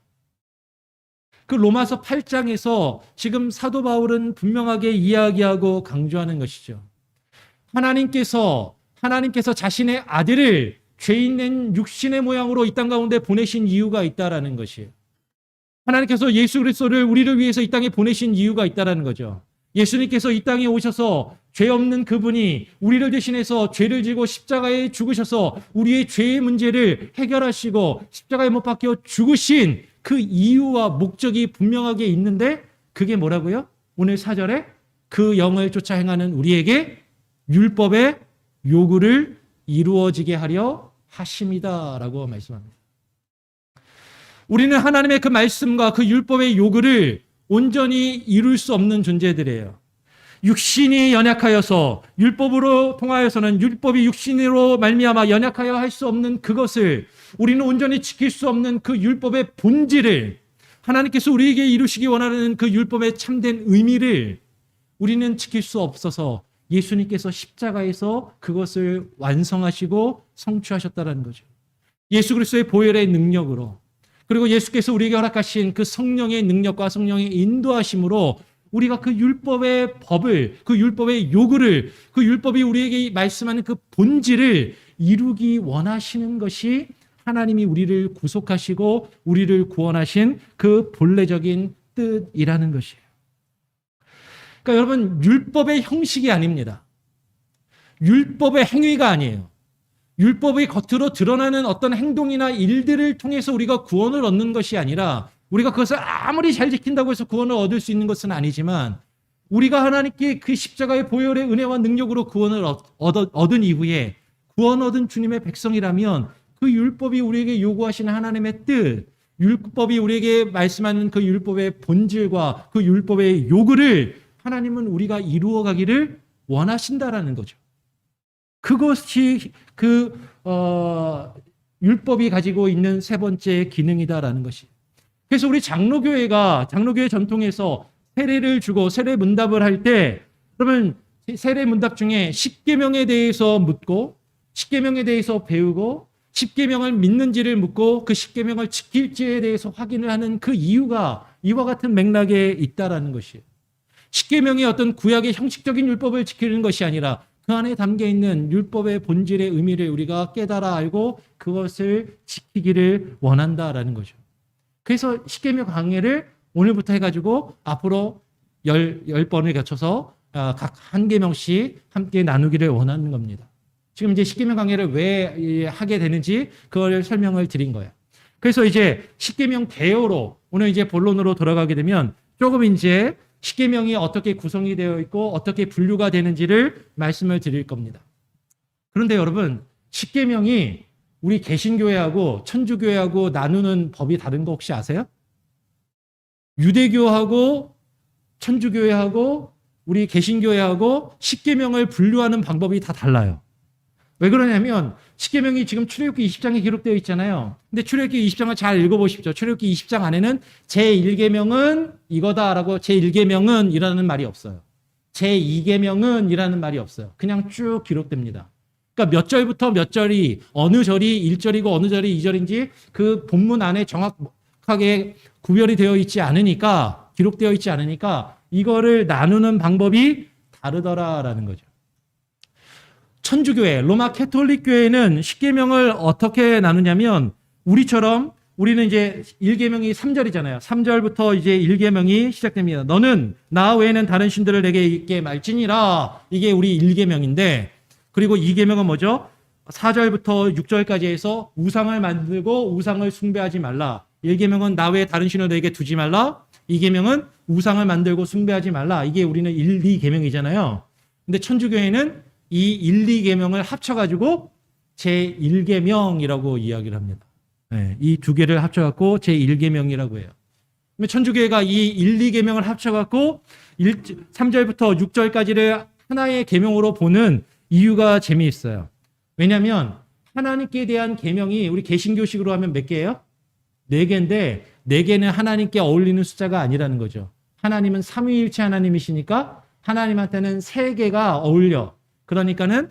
Speaker 2: 그 로마서 8장에서 지금 사도 바울은 분명하게 이야기하고 강조하는 것이죠. 하나님께서 자신의 아들을 죄 있는 육신의 모양으로 이 땅 가운데 보내신 이유가 있다라는 것이에요. 하나님께서 예수 그리스도를 우리를 위해서 이 땅에 보내신 이유가 있다라는 거죠. 예수님께서 이 땅에 오셔서 죄 없는 그분이 우리를 대신해서 죄를 지고 십자가에 죽으셔서 우리의 죄의 문제를 해결하시고 십자가에 못 박혀 죽으신 그 이유와 목적이 분명하게 있는데 그게 뭐라고요? 오늘 4절에 그 영을 쫓아 행하는 우리에게 율법의 요구를 이루어지게 하려 하심이다라고 말씀합니다. 우리는 하나님의 그 말씀과 그 율법의 요구를 온전히 이룰 수 없는 존재들이에요. 육신이 연약하여서 율법으로 통하여서는 율법이 육신으로 말미암아 연약하여 할 수 없는 그것을 우리는 온전히 지킬 수 없는 그 율법의 본질을 하나님께서 우리에게 이루시기 원하는 그 율법의 참된 의미를 우리는 지킬 수 없어서 예수님께서 십자가에서 그것을 완성하시고 성취하셨다는 거죠. 예수 그리스도의 보혈의 능력으로 그리고 예수께서 우리에게 허락하신 그 성령의 능력과 성령의 인도하심으로 우리가 그 율법의 법을, 그 율법의 요구를, 그 율법이 우리에게 말씀하는 그 본질을 이루기 원하시는 것이 하나님이 우리를 구속하시고 우리를 구원하신 그 본래적인 뜻이라는 것이에요. 그러니까 여러분, 율법의 형식이 아닙니다. 율법의 행위가 아니에요. 율법의 겉으로 드러나는 어떤 행동이나 일들을 통해서 우리가 구원을 얻는 것이 아니라, 우리가 그것을 아무리 잘 지킨다고 해서 구원을 얻을 수 있는 것은 아니지만, 우리가 하나님께 그 십자가의 보혈의 은혜와 능력으로 구원을 얻은 이후에 구원 얻은 주님의 백성이라면 그 율법이 우리에게 요구하시는 하나님의 뜻, 율법이 우리에게 말씀하는 그 율법의 본질과 그 율법의 요구를 하나님은 우리가 이루어 가기를 원하신다라는 거죠. 그것이 그 율법이 가지고 있는 세 번째 기능이다라는 것이. 그래서 우리 장로교회가 장로교회 전통에서 세례를 주고 세례 문답을 할 때, 그러면 세례 문답 중에 십계명에 대해서 묻고 십계명에 대해서 배우고 십계명을 믿는지를 묻고 그 십계명을 지킬지에 대해서 확인을 하는 그 이유가 이와 같은 맥락에 있다라는 것이에요. 십계명이 어떤 구약의 형식적인 율법을 지키는 것이 아니라 그 안에 담겨 있는 율법의 본질의 의미를 우리가 깨달아 알고 그것을 지키기를 원한다라는 거죠. 그래서 십계명 강해를 오늘부터 해가지고 앞으로 10번을 거쳐서 각 한 계명씩 함께 나누기를 원하는 겁니다. 지금 이제 십계명 강해를 왜 하게 되는지 그걸 설명을 드린 거예요. 그래서 이제 십계명 개요로 오늘 이제 본론으로 돌아가게 되면 조금 이제 십계명이 어떻게 구성이 되어 있고 어떻게 분류가 되는지를 말씀을 드릴 겁니다. 그런데 여러분, 십계명이 우리 개신교회하고 천주교회하고 나누는 법이 다른 거 혹시 아세요? 유대교하고 천주교회하고 우리 개신교회하고 십계명을 분류하는 방법이 다 달라요. 왜 그러냐면 십계명이 지금 출애굽기 20장에 기록되어 있잖아요. 근데 출애굽기 20장을 잘 읽어보십시오. 출애굽기 20장 안에는 제1계명은 이거다라고 제1계명은 이라는 말이 없어요. 제2계명은 이라는 말이 없어요. 그냥 쭉 기록됩니다. 그러니까 몇 절부터 몇 절이 어느 절이 1절이고 어느 절이 2절인지 그 본문 안에 정확하게 구별이 되어 있지 않으니까, 기록되어 있지 않으니까 이거를 나누는 방법이 다르더라라는 거죠. 천주교회, 로마 캐톨릭 교회는 십계명을 어떻게 나누냐면 우리처럼 우리는 이제 1계명이 3절이잖아요. 3절부터 이제 1계명이 시작됩니다. 너는 나 외에는 다른 신들을 내게 있게 말지니라. 이게 우리 1계명인데, 그리고 2계명은 뭐죠? 4절부터 6절까지 해서 우상을 만들고 우상을 숭배하지 말라. 1계명은 나 외에 다른 신을 내게 두지 말라. 2계명은 우상을 만들고 숭배하지 말라. 이게 우리는 1, 2계명이잖아요. 근데 천주교회는 이 1, 2계명을 합쳐가지고 제1계명이라고 이야기를 합니다. 네, 이 두 개를 합쳐갖고 제1계명이라고 해요. 천주교회가 이 1, 2계명을 합쳐갖고 3절부터 6절까지를 하나의 계명으로 보는 이유가 재미있어요. 왜냐하면 하나님께 대한 계명이 우리 개신교식으로 하면 몇 개예요? 4개인데 4개는 하나님께 어울리는 숫자가 아니라는 거죠. 하나님은 삼위일체 하나님이시니까 하나님한테는 3개가 어울려. 그러니까는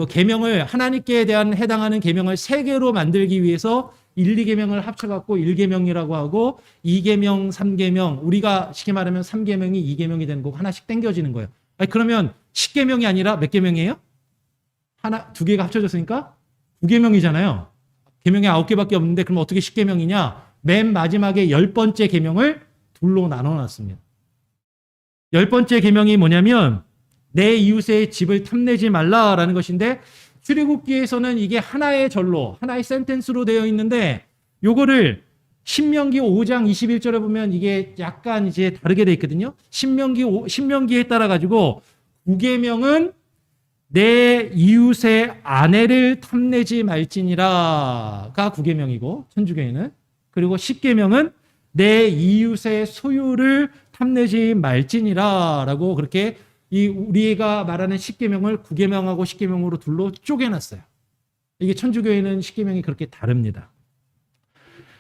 Speaker 2: 계명을 하나님께 대한 해당하는 계명을 3개로 만들기 위해서 1, 2계명을 합쳐갖고 1계명이라고 하고 2계명, 3계명, 우리가 쉽게 말하면 3계명이 2계명이 되는 거고 하나씩 땡겨지는 거예요. 아니, 그러면 10계명이 아니라 몇 계명이에요? 하나, 2개가 합쳐졌으니까 9계명이잖아요. 계명이 9개밖에 없는데 그럼 어떻게 10계명이냐? 맨 마지막에 10번째 계명을 둘로 나눠놨습니다. 10번째 계명이 뭐냐면 내 이웃의 집을 탐내지 말라라는 것인데, 출애굽기에서는 이게 하나의 절로, 하나의 센텐스로 되어 있는데, 요거를 신명기 5장 21절에 보면 이게 약간 이제 다르게 되어 있거든요. 신명기에 따라 가지고 9계명은 내 이웃의 아내를 탐내지 말지니라가 9계명이고 천주교회는, 그리고 10계명은 내 이웃의 소유를 탐내지 말지니라라고 그렇게 우리가 말하는 10계명을 9계명하고 10계명으로 둘로 쪼개놨어요. 이게 천주교회는 10계명이 그렇게 다릅니다.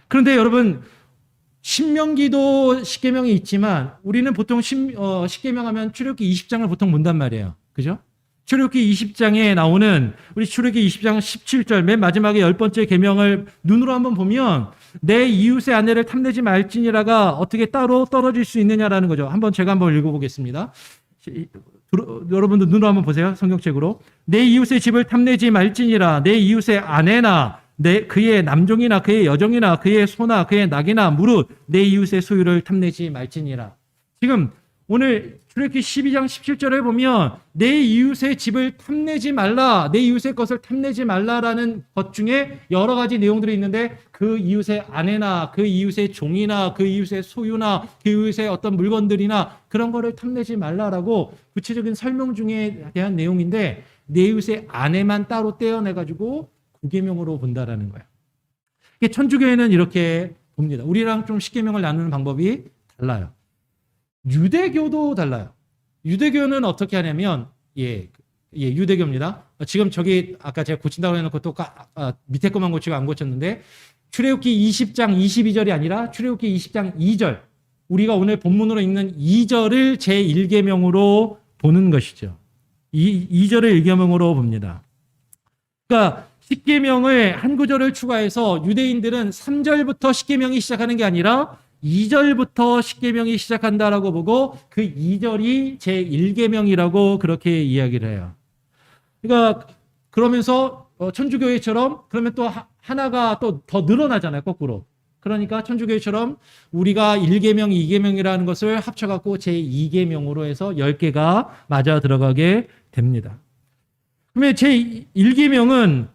Speaker 2: 그런데 여러분, 신명기도 10계명이 있지만 우리는 보통 10계명 하면 출애굽기 20장을 보통 본단 말이에요. 그죠? 출애굽기 20장에 나오는 우리 출애굽기 20장 17절 맨 마지막에 10번째 계명을 눈으로 한번 보면 내 이웃의 아내를 탐내지 말지니라가 어떻게 따로 떨어질 수 있느냐라는 거죠. 제가 한번 읽어보겠습니다. 여러분들 눈으로 한번 보세요. 성경책으로. 내 이웃의 집을 탐내지 말지니라. 내 이웃의 아내나 그의 남종이나 그의 여종이나 그의 소나 그의 낙이나 무릇 내 이웃의 소유를 탐내지 말지니라. 지금 오늘 출애굽기 12장 17절에 보면 내 이웃의 집을 탐내지 말라, 내 이웃의 것을 탐내지 말라라는 것 중에 여러 가지 내용들이 있는데 그 이웃의 아내나 그 이웃의 종이나 그 이웃의 소유나 그 이웃의 어떤 물건들이나 그런 거를 탐내지 말라라고 구체적인 설명 중에 대한 내용인데 내 이웃의 아내만 따로 떼어내가지고 구계명으로 본다라는 거예요. 천주교회는 이렇게 봅니다. 우리랑 좀 십계명을 나누는 방법이 달라요. 유대교도 달라요. 유대교는 어떻게 하냐면 유대교입니다. 지금 저기 아까 제가 고친다고 해놓고 또 밑에 것만 고치고 안 고쳤는데 출애굽기 20장 22절이 아니라 출애굽기 20장 2절 우리가 오늘 본문으로 읽는 2절을 제1계명으로 보는 것이죠. 2절을 1계명으로 봅니다. 그러니까 십계명을 한 구절을 추가해서 유대인들은 3절부터 십계명이 시작하는 게 아니라 2절부터 십계명이 시작한다라고 보고 그 2절이 제1계명이라고 그렇게 이야기를 해요. 그러니까 그러면서 천주교회처럼 그러면 또 하나가 또 더 늘어나잖아요. 거꾸로. 그러니까 천주교회처럼 우리가 1계명, 2계명이라는 것을 합쳐갖고 제2계명으로 해서 10개가 맞아 들어가게 됩니다. 그러면 제1계명은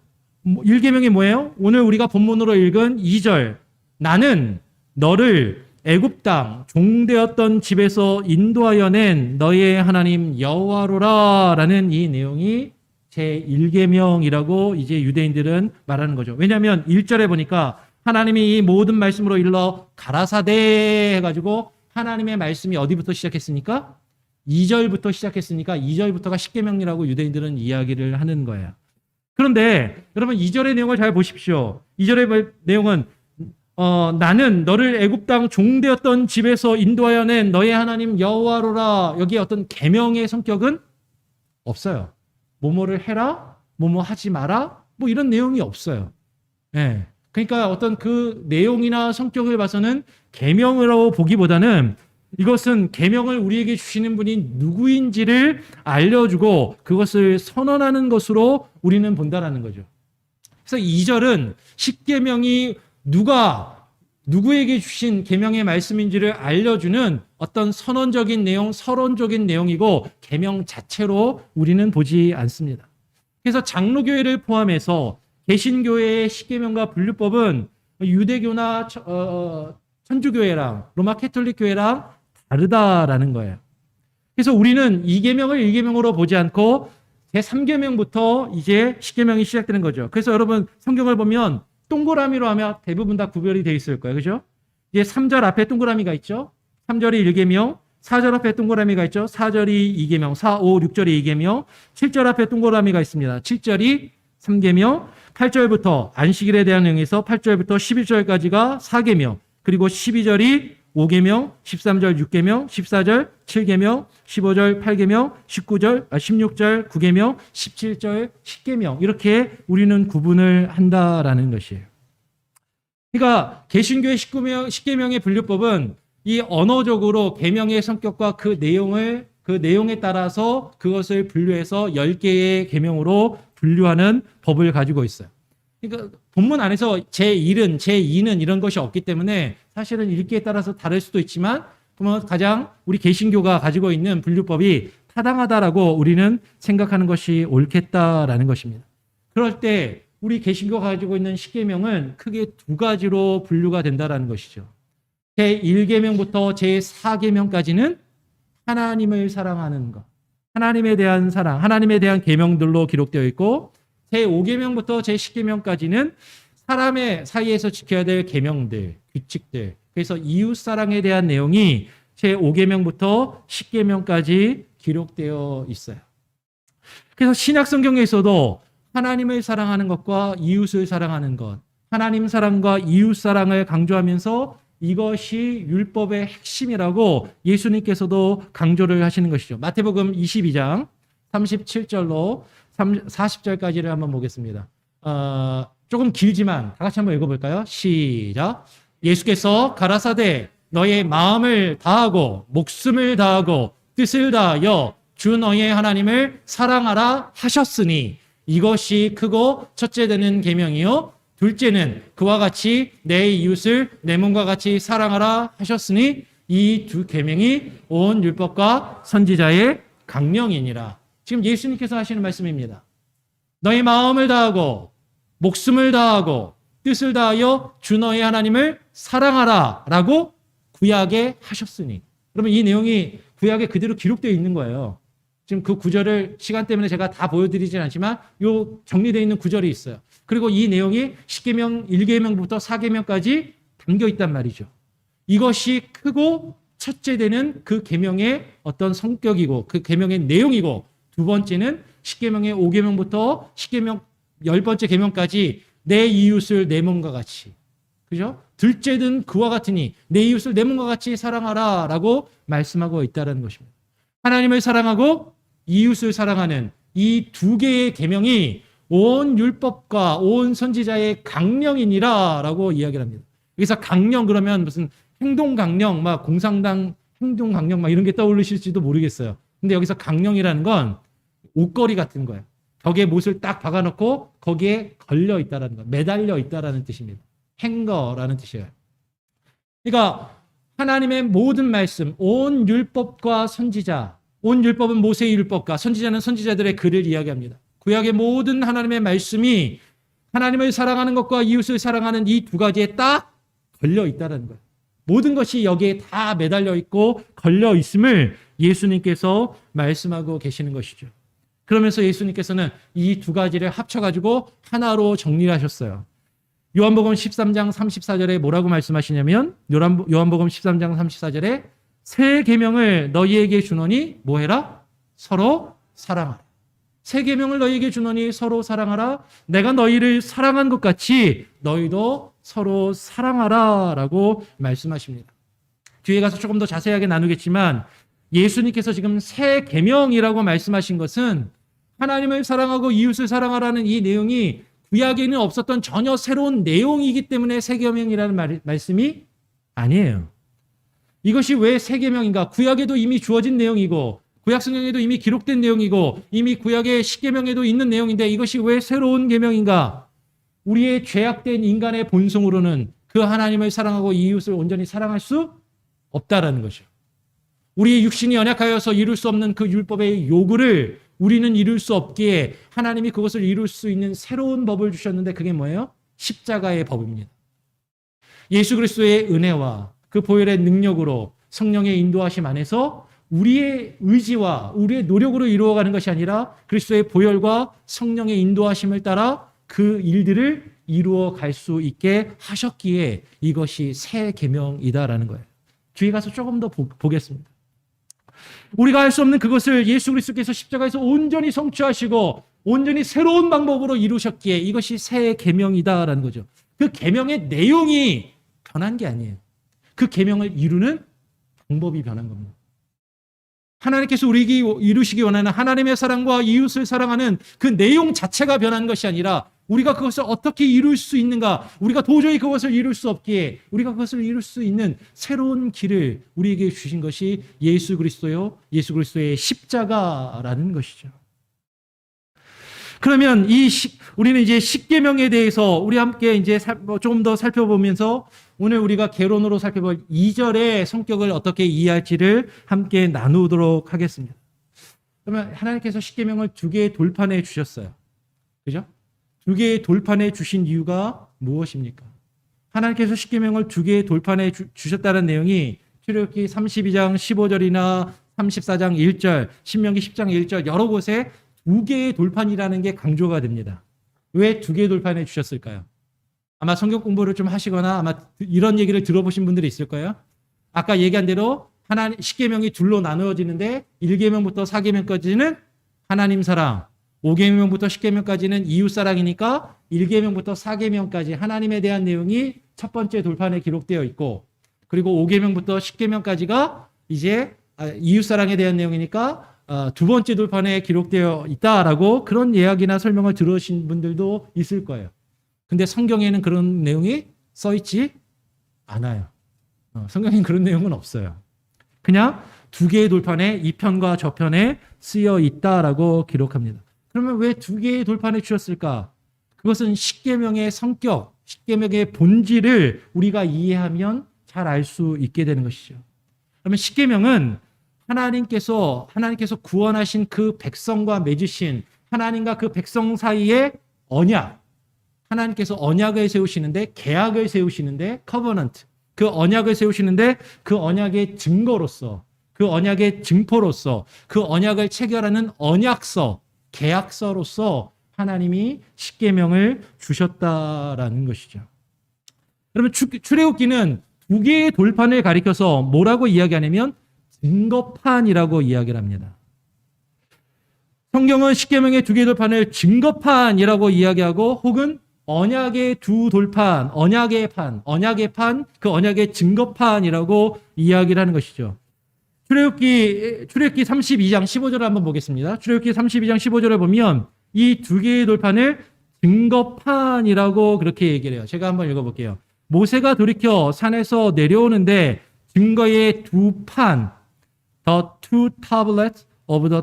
Speaker 2: 1계명이 뭐예요? 오늘 우리가 본문으로 읽은 2절 나는 너를 애굽 땅 종되었던 집에서 인도하여 낸 너의 하나님 여호와로라 라는 이 내용이 제1계명이라고 이제 유대인들은 말하는 거죠. 왜냐하면 1절에 보니까 하나님이 이 모든 말씀으로 일러 가라사대 해가지고 하나님의 말씀이 어디부터 시작했습니까? 2절부터 시작했으니까 2절부터가 십계명이라고 유대인들은 이야기를 하는 거예요. 그런데 여러분 2절의 내용을 잘 보십시오. 2절의 내용은 나는 너를 애굽 땅 종되었던 집에서 인도하여 낸 너의 하나님 여호와로라. 여기에 어떤 계명의 성격은 없어요. 뭐뭐를 해라, 뭐뭐 하지 마라, 뭐 이런 내용이 없어요. 네. 그러니까 어떤 그 내용이나 성격을 봐서는 계명이라고 보기보다는 이것은 계명을 우리에게 주시는 분이 누구인지를 알려주고 그것을 선언하는 것으로 우리는 본다라는 거죠. 그래서 2절은 십계명이 누구에게 주신 계명의 말씀인지를 알려주는 어떤 선언적인 내용, 서론적인 내용이고 계명 자체로 우리는 보지 않습니다. 그래서 장로교회를 포함해서 개신교회의 십계명과 분류법은 유대교나 천주교회랑 로마 캐톨릭 교회랑 다르다라는 거예요. 그래서 우리는 2계명을 1계명으로 보지 않고 제3계명부터 이제 십계명이 시작되는 거죠. 그래서 여러분 성경을 보면 동그라미로 하면 대부분 다 구별이 되어 있을 거예요. 그죠? 이제 3절 앞에 동그라미가 있죠. 3절이 1계명, 4절 앞에 동그라미가 있죠. 4절이 2계명, 4, 5, 6절이 2계명, 7절 앞에 동그라미가 있습니다. 7절이 3계명, 8절부터 안식일에 대한 내용에서 8절부터 11절까지가 4계명, 그리고 12절이 5계명, 13절 6계명, 14절 7계명, 15절 8계명, 16절 9계명, 17절 10계명 이렇게 우리는 구분을 한다라는 것이에요. 그러니까 개신교의 10계명의 분류법은 이 언어적으로 계명의 성격과 그 내용에 따라서 그것을 분류해서 10개의 계명으로 분류하는 법을 가지고 있어요. 그러니까 본문 안에서 제1은, 제2는 이런 것이 없기 때문에 사실은 읽기에 따라서 다를 수도 있지만 가장 우리 개신교가 가지고 있는 분류법이 타당하다라고 우리는 생각하는 것이 옳겠다라는 것입니다. 그럴 때 우리 개신교가 가지고 있는 십계명은 크게 두 가지로 분류가 된다라는 것이죠. 제1계명부터 제4계명까지는 하나님을 사랑하는 것, 하나님에 대한 사랑, 하나님에 대한 계명들로 기록되어 있고 제5계명부터 제10계명까지는 사람의 사이에서 지켜야 될 계명들, 규칙들. 그래서 이웃 사랑에 대한 내용이 제5계명부터 10계명까지 기록되어 있어요. 그래서 신약 성경에서도 하나님을 사랑하는 것과 이웃을 사랑하는 것, 하나님 사랑과 이웃 사랑을 강조하면서 이것이 율법의 핵심이라고 예수님께서도 강조를 하시는 것이죠. 마태복음 22장 37절로 40절까지를 한번 보겠습니다. 조금 길지만 다 같이 한번 읽어볼까요? 시작. 예수께서 가라사대 너의 마음을 다하고 목숨을 다하고 뜻을 다하여 주 너의 하나님을 사랑하라 하셨으니 이것이 크고 첫째 되는 계명이요 둘째는 그와 같이 내 이웃을 내 몸과 같이 사랑하라 하셨으니 이 두 계명이 온 율법과 선지자의 강령이니라. 지금 예수님께서 하시는 말씀입니다. 너의 마음을 다하고 목숨을 다하고 뜻을 다하여 주 너의 하나님을 사랑하라 라고 구약에 하셨으니. 그러면 이 내용이 구약에 그대로 기록되어 있는 거예요. 지금 그 구절을 시간 때문에 제가 다 보여드리진 않지만 요 정리되어 있는 구절이 있어요. 그리고 이 내용이 10계명, 1계명부터 4계명까지 담겨 있단 말이죠. 이것이 크고 첫째 되는 그 계명의 어떤 성격이고 그 계명의 내용이고 두 번째는 10계명의 5계명부터 10계명 10번째 계명까지 내 이웃을 내 몸과 같이. 그죠? 둘째는 그와 같으니 내 이웃을 내 몸과 같이 사랑하라 라고 말씀하고 있다는 것입니다. 하나님을 사랑하고 이웃을 사랑하는 이 두 개의 계명이 온 율법과 온 선지자의 강령이니라 라고 이야기를 합니다. 여기서 강령 그러면 무슨 행동 강령, 막 공산당 행동 강령 막 이런 게 떠오르실지도 모르겠어요. 근데 여기서 강령이라는 건 옷걸이 같은 거예요. 벽에 못을 딱 박아놓고 거기에 걸려 있다라는 거, 매달려 있다라는 뜻입니다. 행거라는 뜻이에요. 그러니까 하나님의 모든 말씀, 온 율법과 선지자, 온 율법은 모세의 율법과 선지자는 선지자들의 글을 이야기합니다. 구약의 모든 하나님의 말씀이 하나님을 사랑하는 것과 이웃을 사랑하는 이 두 가지에 딱 걸려 있다는 거예요. 모든 것이 여기에 다 매달려 있고 걸려 있음을 예수님께서 말씀하고 계시는 것이죠. 그러면서 예수님께서는 이 두 가지를 합쳐가지고 하나로 정리를 하셨어요. 요한복음 13장 34절에 뭐라고 말씀하시냐면 요한복음 13장 34절에 새 계명을 너희에게 주노니 뭐해라? 서로 사랑하라. 새 계명을 너희에게 주노니 서로 사랑하라. 내가 너희를 사랑한 것 같이 너희도 서로 사랑하라 라고 말씀하십니다. 뒤에 가서 조금 더 자세하게 나누겠지만 예수님께서 지금 새 계명이라고 말씀하신 것은 하나님을 사랑하고 이웃을 사랑하라는 이 내용이 구약에는 없었던 전혀 새로운 내용이기 때문에 새 계명이라는 말씀이 아니에요. 이것이 왜 새 계명인가? 구약에도 이미 주어진 내용이고 구약 성경에도 이미 기록된 내용이고 이미 구약의 10계명에도 있는 내용인데 이것이 왜 새로운 계명인가? 우리의 죄악된 인간의 본성으로는 그 하나님을 사랑하고 이웃을 온전히 사랑할 수 없다라는 거죠. 우리의 육신이 연약하여서 이룰 수 없는 그 율법의 요구를 우리는 이룰 수 없기에 하나님이 그것을 이룰 수 있는 새로운 법을 주셨는데 그게 뭐예요? 십자가의 법입니다. 예수 그리스도의 은혜와 그 보혈의 능력으로 성령의 인도하심 안에서 우리의 의지와 우리의 노력으로 이루어가는 것이 아니라 그리스도의 보혈과 성령의 인도하심을 따라 그 일들을 이루어 갈 수 있게 하셨기에 이것이 새 계명이다라는 거예요. 뒤에 가서 조금 더 보겠습니다. 우리가 할 수 없는 그것을 예수 그리스도께서 십자가에서 온전히 성취하시고 온전히 새로운 방법으로 이루셨기에 이것이 새 계명이다라는 거죠. 그 계명의 내용이 변한 게 아니에요. 그 계명을 이루는 방법이 변한 겁니다. 하나님께서 우리에게 이루시기 원하는 하나님의 사랑과 이웃을 사랑하는 그 내용 자체가 변한 것이 아니라 우리가 그것을 어떻게 이룰 수 있는가, 우리가 도저히 그것을 이룰 수 없기에 우리가 그것을 이룰 수 있는 새로운 길을 우리에게 주신 것이 예수 그리스도요, 예수 그리스도의 십자가라는 것이죠. 그러면 우리는 이제 십계명에 대해서 우리 함께 이제 조금 더 살펴보면서 오늘 우리가 개론으로 살펴볼 2절의 성격을 어떻게 이해할지를 함께 나누도록 하겠습니다. 그러면 하나님께서 십계명을 2개의 돌판에 주셨어요. 그죠? 2개의 돌판에 주신 이유가 무엇입니까? 하나님께서 십계명을 2개의 돌판에 주셨다는 내용이 출애굽기 32장 15절이나 34장 1절, 신명기 10장 1절 여러 곳에 2개의 돌판이라는 게 강조가 됩니다. 왜 2개의 돌판에 주셨을까요? 아마 성경 공부를 좀 하시거나 아마 이런 얘기를 들어보신 분들이 있을 거예요. 아까 얘기한 대로 하나님 십계명이 둘로 나누어지는데 1계명부터 4계명까지는 하나님 사랑, 5계명부터 10계명까지는 이웃 사랑이니까 1계명부터 4계명까지 하나님에 대한 내용이 첫 번째 돌판에 기록되어 있고 그리고 5계명부터 10계명까지가 이제 이웃 사랑에 대한 내용이니까 두 번째 돌판에 기록되어 있다라고 그런 이야기나 설명을 들으신 분들도 있을 거예요. 근데 성경에는 그런 내용이 써 있지 않아요. 성경에는 그런 내용은 없어요. 그냥 두 개의 돌판에 이 편과 저 편에 쓰여 있다라고 기록합니다. 그러면 왜 두 개의 돌판에 주셨을까? 그것은 십계명의 성격, 십계명의 본질을 우리가 이해하면 잘 알 수 있게 되는 것이죠. 그러면 십계명은 하나님께서 구원하신 그 백성과 맺으신 하나님과 그 백성 사이의 언약, 하나님께서 언약을 세우시는데, 계약을 세우시는데, 커버넌트, 그 언약을 세우시는데 그 언약의 증거로서, 그 언약의 증포로서, 그 언약을 체결하는 언약서, 계약서로서 하나님이 십계명을 주셨다라는 것이죠. 그러면 출애굽기는 두 개의 돌판을 가리켜서 뭐라고 이야기하냐면 증거판이라고 이야기를 합니다. 성경은 십계명의 두 개의 돌판을 증거판이라고 이야기하고 혹은 언약의 두 돌판, 언약의 판, 그 언약의 증거판이라고 이야기를 하는 것이죠. 출애굽기 32장 15절을 한번 보겠습니다. 출애굽기 32장 15절을 보면 이 두 개의 돌판을 증거판이라고 그렇게 얘기를 해요. 제가 한번 읽어볼게요. 모세가 돌이켜 산에서 내려오는데 증거의 두 판, the two tablets of the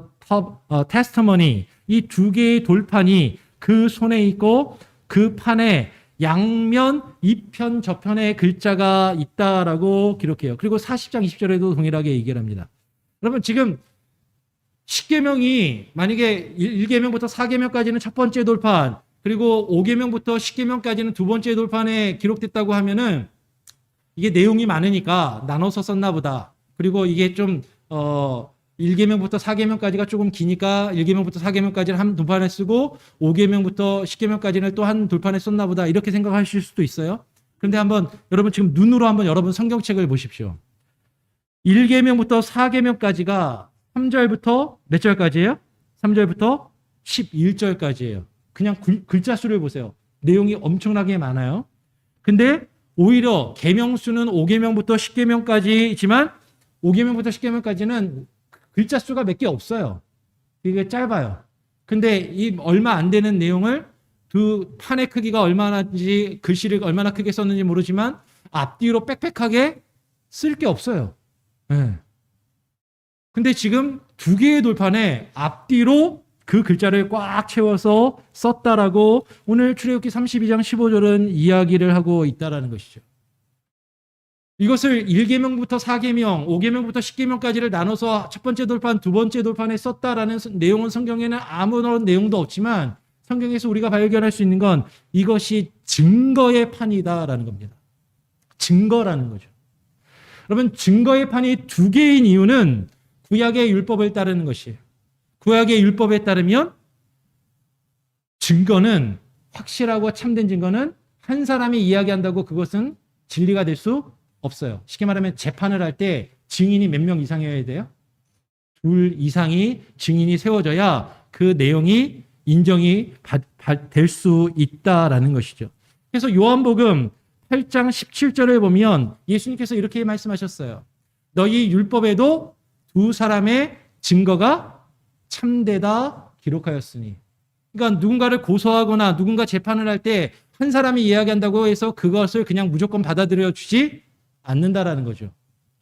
Speaker 2: testimony, 이 두 개의 돌판이 그 손에 있고 그 판에 양면 이편 저편의 글자가 있다라고 기록해요. 그리고 40장 20절에도 동일하게 얘기를 합니다. 여러분 지금 십계명이 만약에 1계명부터 4계명까지는 첫 번째 돌판, 그리고 5계명부터 10계명까지는 두 번째 돌판에 기록됐다고 하면은 이게 내용이 많으니까 나눠서 썼나 보다. 그리고 이게 좀 1계명부터 4계명까지가 조금 기니까 1계명부터 4계명까지는 한 돌판에 쓰고 5계명부터 10계명까지는 또 한 돌판에 썼나 보다. 이렇게 생각하실 수도 있어요. 그런데 한번 여러분 지금 눈으로 한번 여러분 성경책을 보십시오. 1계명부터 4계명까지가 3절부터 몇 절까지예요? 3절부터 11절까지예요. 그냥 글자 수를 보세요. 내용이 엄청나게 많아요. 근데 오히려 계명 수는 5계명부터 10계명까지지만 5계명부터 10계명까지는 글자 수가 몇 개 없어요. 이게 짧아요. 근데 이 얼마 안 되는 내용을 그 판의 크기가 얼마나인지 글씨를 얼마나 크게 썼는지 모르지만 앞뒤로 빽빽하게 쓸 게 없어요. 네. 근데 지금 두 개의 돌판에 앞뒤로 그 글자를 꽉 채워서 썼다라고 오늘 출애굽기 32장 15절은 이야기를 하고 있다라는 것이죠. 이것을 1계명부터 4계명, 5계명부터 10계명까지를 나눠서 첫 번째 돌판, 두 번째 돌판에 썼다라는 내용은 성경에는 아무런 내용도 없지만 성경에서 우리가 발견할 수 있는 건 이것이 증거의 판이다라는 겁니다. 증거라는 거죠. 여러분 증거의 판이 두 개인 이유는 구약의 율법을 따르는 것이에요. 구약의 율법에 따르면 증거는 확실하고 참된 증거는 한 사람이 이야기한다고 그것은 진리가 될 수 없어요. 쉽게 말하면 재판을 할 때 증인이 몇 명 이상이어야 돼요? 둘 이상이 증인이 세워져야 그 내용이 인정이 될 수 있다라는 것이죠. 그래서 요한복음 8장 17절을 보면 예수님께서 이렇게 말씀하셨어요. 너희 율법에도 두 사람의 증거가 참되다 기록하였으니. 그러니까 누군가를 고소하거나 누군가 재판을 할 때 한 사람이 이야기한다고 해서 그것을 그냥 무조건 받아들여 주지 않는다라는 거죠.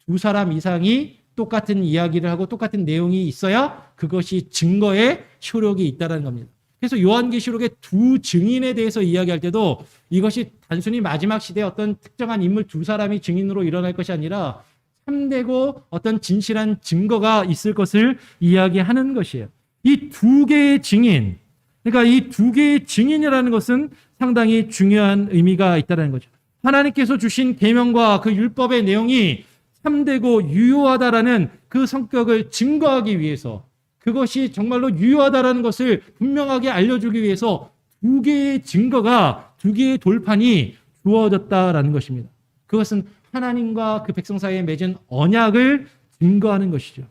Speaker 2: 두 사람 이상이 똑같은 이야기를 하고 똑같은 내용이 있어야 그것이 증거의 효력이 있다는 겁니다. 그래서 요한계시록의 두 증인에 대해서 이야기할 때도 이것이 단순히 마지막 시대에 어떤 특정한 인물 두 사람이 증인으로 일어날 것이 아니라 참되고 어떤 진실한 증거가 있을 것을 이야기하는 것이에요. 이 두 개의 증인, 그러니까 이 두 개의 증인이라는 것은 상당히 중요한 의미가 있다는 거죠. 하나님께서 주신 계명과 그 율법의 내용이 참되고 유효하다라는 그 성격을 증거하기 위해서, 그것이 정말로 유효하다라는 것을 분명하게 알려주기 위해서 두 개의 증거가, 두 개의 돌판이 주어졌다라는 것입니다. 그것은 하나님과 그 백성 사이에 맺은 언약을 증거하는 것이죠.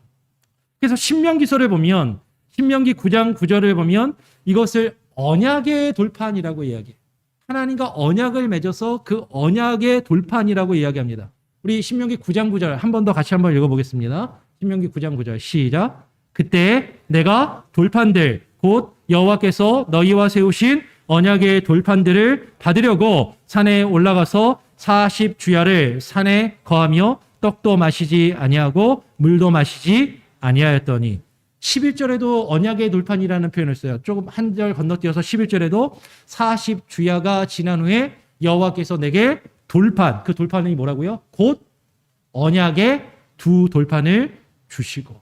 Speaker 2: 그래서 신명기서를 보면, 신명기 9장 9절을 보면 이것을 언약의 돌판이라고 이야기해요. 하나님과 언약을 맺어서 그 언약의 돌판이라고 이야기합니다. 우리 신명기 9장 9절 한 번 더 같이 한번 읽어보겠습니다. 신명기 9장 9절 시작. 그때 내가 돌판들 곧 여호와께서 너희와 세우신 언약의 돌판들을 받으려고 산에 올라가서 40주야를 산에 거하며 떡도 마시지 아니하고 물도 마시지 아니하였더니 11절에도 언약의 돌판이라는 표현을 써요. 조금 한 절 건너뛰어서 11절에도 40주야가 지난 후에 여호와께서 내게 돌판, 그 돌판이 뭐라고요? 곧 언약의 두 돌판을 주시고.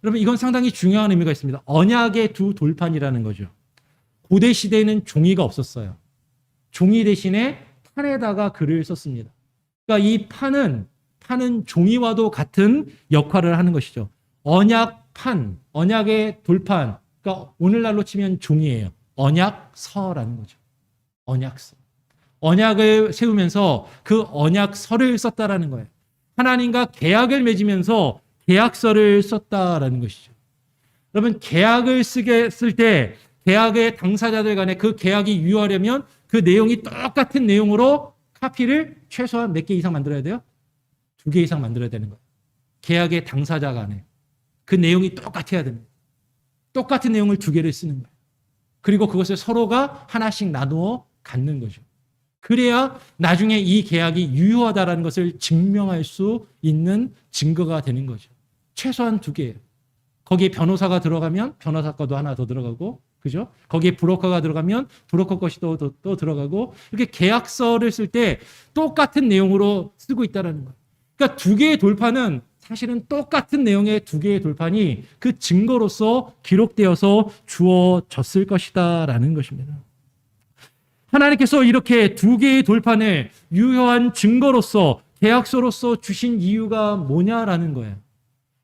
Speaker 2: 여러분 이건 상당히 중요한 의미가 있습니다. 언약의 두 돌판이라는 거죠. 고대 시대에는 종이가 없었어요. 종이 대신에 판에다가 글을 썼습니다. 그러니까 이 판은 종이와도 같은 역할을 하는 것이죠. 언약판, 언약의 돌판, 그러니까 오늘날로 치면 종이에요. 언약서라는 거죠. 언약서. 언약을 세우면서 그 언약서를 썼다라는 거예요. 하나님과 계약을 맺으면서 계약서를 썼다라는 것이죠. 여러분 계약을 쓸 때 계약의 당사자들 간에 그 계약이 유효하려면 그 내용이 똑같은 내용으로 카피를 최소한 몇 개 이상 만들어야 돼요? 2개 이상 만들어야 되는 거예요. 계약의 당사자 간에 그 내용이 똑같아야 됩니다. 똑같은 내용을 2개를 쓰는 거예요. 그리고 그것을 서로가 하나씩 나누어 갖는 거죠. 그래야 나중에 이 계약이 유효하다는 것을 증명할 수 있는 증거가 되는 거죠. 최소한 2개예요. 거기에 변호사가 들어가면 변호사 거도 하나 더 들어가고, 그죠? 거기에 브로커가 들어가면 브로커 것이 또 들어가고, 이렇게 계약서를 쓸 때 똑같은 내용으로 쓰고 있다는 거예요. 그러니까 2개의 돌판은 사실은 똑같은 내용의 2개의 돌판이 그 증거로서 기록되어서 주어졌을 것이다라는 것입니다. 하나님께서 이렇게 2개의 돌판을 유효한 증거로서 계약서로서 주신 이유가 뭐냐라는 거예요.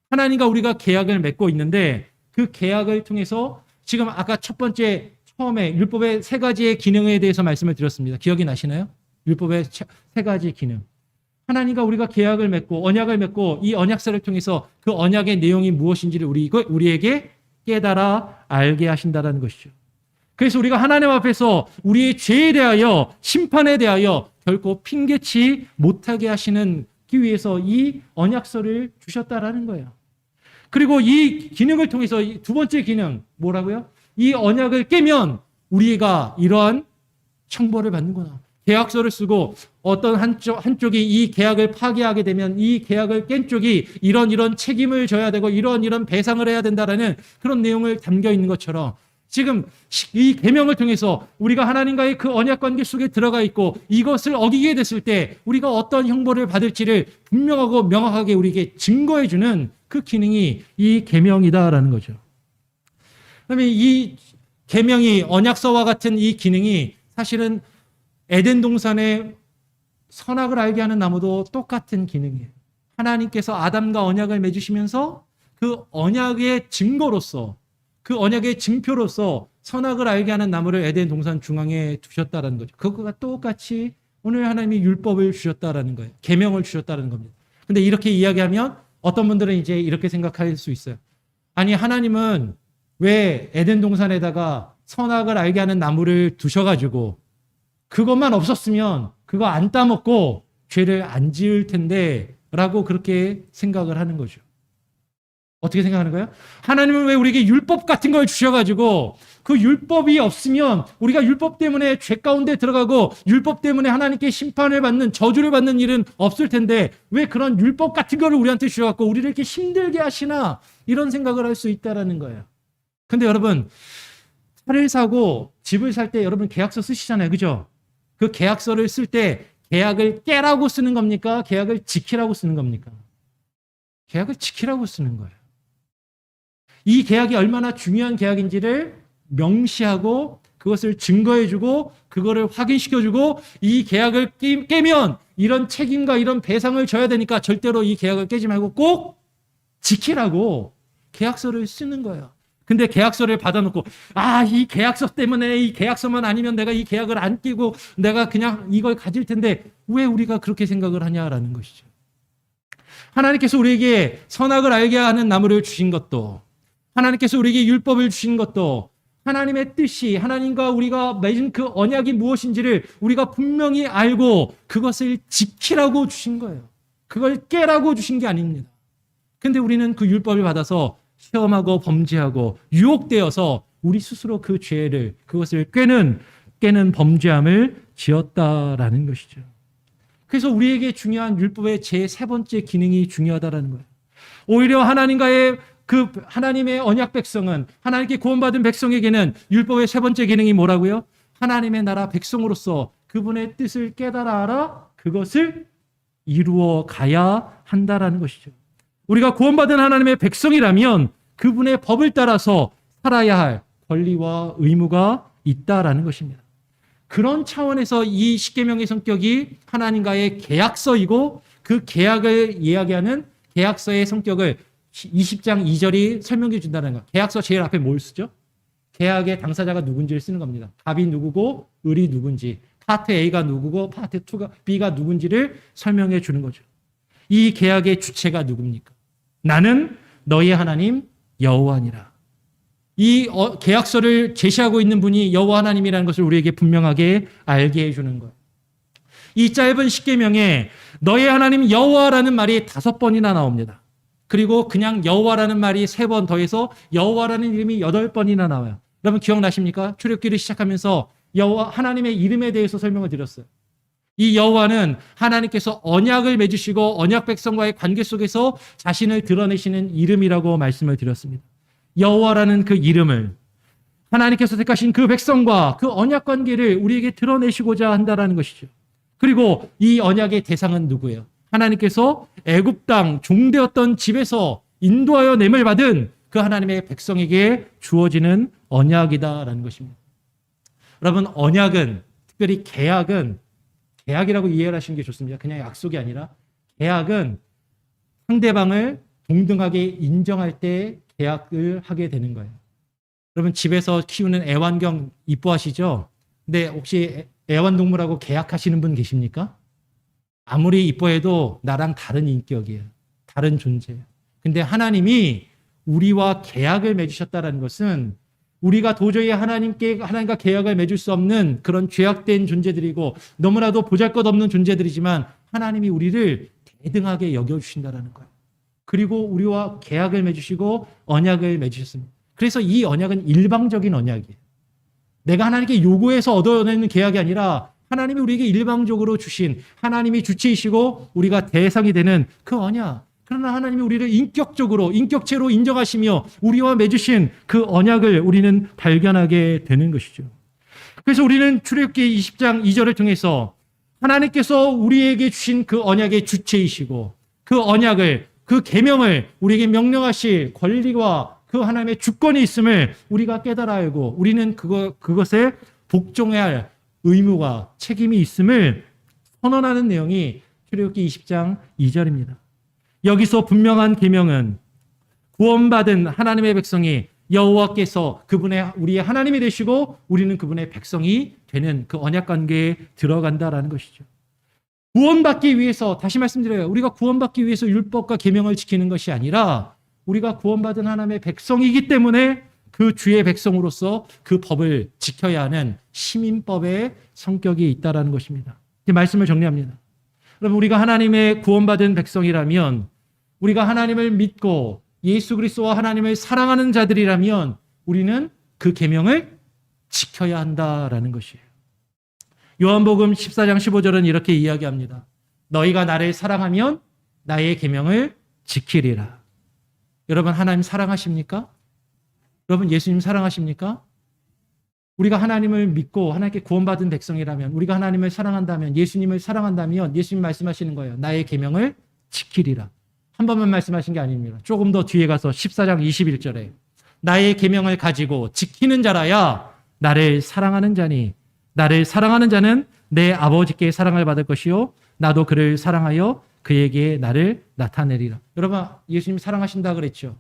Speaker 2: 하나님과 우리가 계약을 맺고 있는데 그 계약을 통해서 지금 아까 첫 번째 처음에 율법의 3가지의 기능에 대해서 말씀을 드렸습니다. 기억이 나시나요? 율법의 3가지 기능. 하나님과 우리가 계약을 맺고 언약을 맺고 이 언약서를 통해서 그 언약의 내용이 무엇인지를 우리에게 깨달아 알게 하신다는 것이죠. 그래서 우리가 하나님 앞에서 우리의 죄에 대하여 심판에 대하여 결코 핑계치 못하게 하시는 기 위해서 이 언약서를 주셨다라는 거예요. 그리고 이 기능을 통해서 2번째 기능 뭐라고요? 이 언약을 깨면 우리가 이러한 형벌을 받는구나. 계약서를 쓰고 어떤 한쪽이 이 계약을 파기하게 되면 이 계약을 깬 쪽이 이런 책임을 져야 되고 이런 배상을 해야 된다라는 그런 내용을 담겨 있는 것처럼 지금 이 계명을 통해서 우리가 하나님과의 그 언약 관계 속에 들어가 있고 이것을 어기게 됐을 때 우리가 어떤 형벌을 받을지를 분명하고 명확하게 우리에게 증거해 주는 그 기능이 이 계명이다라는 거죠. 그다음에 이 계명이 언약서와 같은 이 기능이 사실은 에덴 동산의 선악을 알게 하는 나무도 똑같은 기능이에요. 하나님께서 아담과 언약을 맺으시면서 그 언약의 증거로서 그 언약의 증표로서 선악을 알게 하는 나무를 에덴 동산 중앙에 두셨다라는 거죠. 그것과 똑같이 오늘 하나님이 율법을 주셨다라는 거예요. 계명을 주셨다라는 겁니다. 근데 이렇게 이야기하면 어떤 분들은 이제 이렇게 생각할 수 있어요. 아니 하나님은 왜 에덴 동산에다가 선악을 알게 하는 나무를 두셔가지고 그것만 없었으면 그거 안 따먹고 죄를 안 지을 텐데 라고 그렇게 생각을 하는 거죠. 어떻게 생각하는 거예요? 하나님은 왜 우리에게 율법 같은 걸 주셔가지고 그 율법이 없으면 우리가 율법 때문에 죄 가운데 들어가고 율법 때문에 하나님께 심판을 받는 저주를 받는 일은 없을 텐데 왜 그런 율법 같은 거를 우리한테 주셔갖고 우리를 이렇게 힘들게 하시나 이런 생각을 할 수 있다라는 거예요. 근데 여러분 차를 사고 집을 살 때 여러분 계약서 쓰시잖아요. 그죠? 그 계약서를 쓸 때 계약을 깨라고 쓰는 겁니까? 계약을 지키라고 쓰는 겁니까? 계약을 지키라고 쓰는 거예요. 이 계약이 얼마나 중요한 계약인지를 명시하고 그것을 증거해주고 그거를 확인시켜주고 이 계약을 깨면 이런 책임과 이런 배상을 져야 되니까 절대로 이 계약을 깨지 말고 꼭 지키라고 계약서를 쓰는 거예요. 근데 계약서를 받아놓고 이 계약서 때문에 이 계약서만 아니면 내가 이 계약을 안 끼고 내가 그냥 이걸 가질 텐데 왜 우리가 그렇게 생각을 하냐라는 것이죠. 하나님께서 우리에게 선악을 알게 하는 나무를 주신 것도 하나님께서 우리에게 율법을 주신 것도 하나님의 뜻이 하나님과 우리가 맺은 그 언약이 무엇인지를 우리가 분명히 알고 그것을 지키라고 주신 거예요. 그걸 깨라고 주신 게 아닙니다. 근데 우리는 그 율법을 받아서 체험하고 범죄하고 유혹되어서 우리 스스로 그 죄를 그것을 깨는 범죄함을 지었다라는 것이죠. 그래서 우리에게 중요한 율법의 제 세 번째 기능이 중요하다라는 거예요. 오히려 하나님과의 그 하나님의 언약 백성은 하나님께 구원받은 백성에게는 율법의 세 번째 기능이 뭐라고요? 하나님의 나라 백성으로서 그분의 뜻을 깨달아 알아 그것을 이루어 가야 한다라는 것이죠. 우리가 구원받은 하나님의 백성이라면 그분의 법을 따라서 살아야 할 권리와 의무가 있다라는 것입니다. 그런 차원에서 이 십계명의 성격이 하나님과의 계약서이고 그 계약을 이야기하는 계약서의 성격을 20장 2절이 설명해 준다는 거. 계약서 제일 앞에 뭘 쓰죠? 계약의 당사자가 누군지를 쓰는 겁니다. 갑이 누구고 을이 누군지, 파트 A가 누구고 파트 B가 누군지를 설명해 주는 거죠. 이 계약의 주체가 누굽니까? 나는 너희 하나님 여호와니라. 이 계약서를 제시하고 있는 분이 여호와 하나님이라는 것을 우리에게 분명하게 알게 해주는 거예요. 이 짧은 십계명에 너희 하나님 여호와라는 말이 5번이나 나옵니다. 그리고 그냥 여호와라는 말이 3번 더해서 여호와라는 이름이 8번이나 나와요. 여러분 기억나십니까? 출애굽기를 시작하면서 여호와 하나님의 이름에 대해서 설명을 드렸어요. 이 여호와는 하나님께서 언약을 맺으시고 언약 백성과의 관계 속에서 자신을 드러내시는 이름이라고 말씀을 드렸습니다. 여호와라는 그 이름을 하나님께서 택하신 그 백성과 그 언약 관계를 우리에게 드러내시고자 한다라는 것이죠. 그리고 이 언약의 대상은 누구예요? 하나님께서 애굽 땅 종되었던 집에서 인도하여 냄을 받은 그 하나님의 백성에게 주어지는 언약이다라는 것입니다. 여러분 언약은 특별히 계약이라고 이해를 하시는 게 좋습니다. 그냥 약속이 아니라 계약은 상대방을 동등하게 인정할 때 계약을 하게 되는 거예요. 여러분 집에서 키우는 애완견 이뻐하시죠? 근데 혹시 애완동물하고 계약하시는 분 계십니까? 아무리 이뻐해도 나랑 다른 인격이에요. 다른 존재예요. 근데 하나님이 우리와 계약을 맺으셨다는 것은 우리가 도저히 하나님과 계약을 맺을 수 없는 그런 죄악된 존재들이고 너무나도 보잘것없는 존재들이지만 하나님이 우리를 대등하게 여겨주신다는 거예요. 그리고 우리와 계약을 맺으시고 언약을 맺으셨습니다. 그래서 이 언약은 일방적인 언약이에요. 내가 하나님께 요구해서 얻어내는 계약이 아니라 하나님이 우리에게 일방적으로 주신 하나님이 주체이시고 우리가 대상이 되는 그 언약. 그러나 하나님이 우리를 인격체로 인정하시며 우리와 맺으신 그 언약을 우리는 발견하게 되는 것이죠. 그래서 우리는 출애굽기 20장 2절을 통해서 하나님께서 우리에게 주신 그 언약의 주체이시고 그 언약을 그 계명을 우리에게 명령하실 권리와 그 하나님의 주권이 있음을 우리가 깨달아 알고 우리는 그것에 복종해야 할 의무와 책임이 있음을 선언하는 내용이 출애굽기 20장 2절입니다. 여기서 분명한 계명은 구원받은 하나님의 백성이 여호와께서 우리의 하나님이 되시고 우리는 그분의 백성이 되는 그 언약 관계에 들어간다라는 것이죠. 구원받기 위해서 다시 말씀드려요. 우리가 구원받기 위해서 율법과 계명을 지키는 것이 아니라 우리가 구원받은 하나님의 백성이기 때문에 그 주의 백성으로서 그 법을 지켜야 하는 시민법의 성격이 있다라는 것입니다. 이 말씀을 정리합니다. 여러분 우리가 하나님의 구원받은 백성이라면 우리가 하나님을 믿고 예수 그리스도와 하나님을 사랑하는 자들이라면 우리는 그 계명을 지켜야 한다라는 것이에요. 요한복음 14장 15절은 이렇게 이야기합니다. 너희가 나를 사랑하면 나의 계명을 지키리라. 여러분 하나님 사랑하십니까? 여러분 예수님 사랑하십니까? 우리가 하나님을 믿고 하나님께 구원받은 백성이라면 우리가 하나님을 사랑한다면 예수님을 사랑한다면 예수님 말씀하시는 거예요. 나의 계명을 지키리라. 한 번만 말씀하신 게 아닙니다. 조금 더 뒤에 가서 14장 21절에 나의 계명을 가지고 지키는 자라야 나를 사랑하는 자니 나를 사랑하는 자는 내 아버지께 사랑을 받을 것이요 나도 그를 사랑하여 그에게 나를 나타내리라. 여러분 예수님 사랑하신다 그랬죠.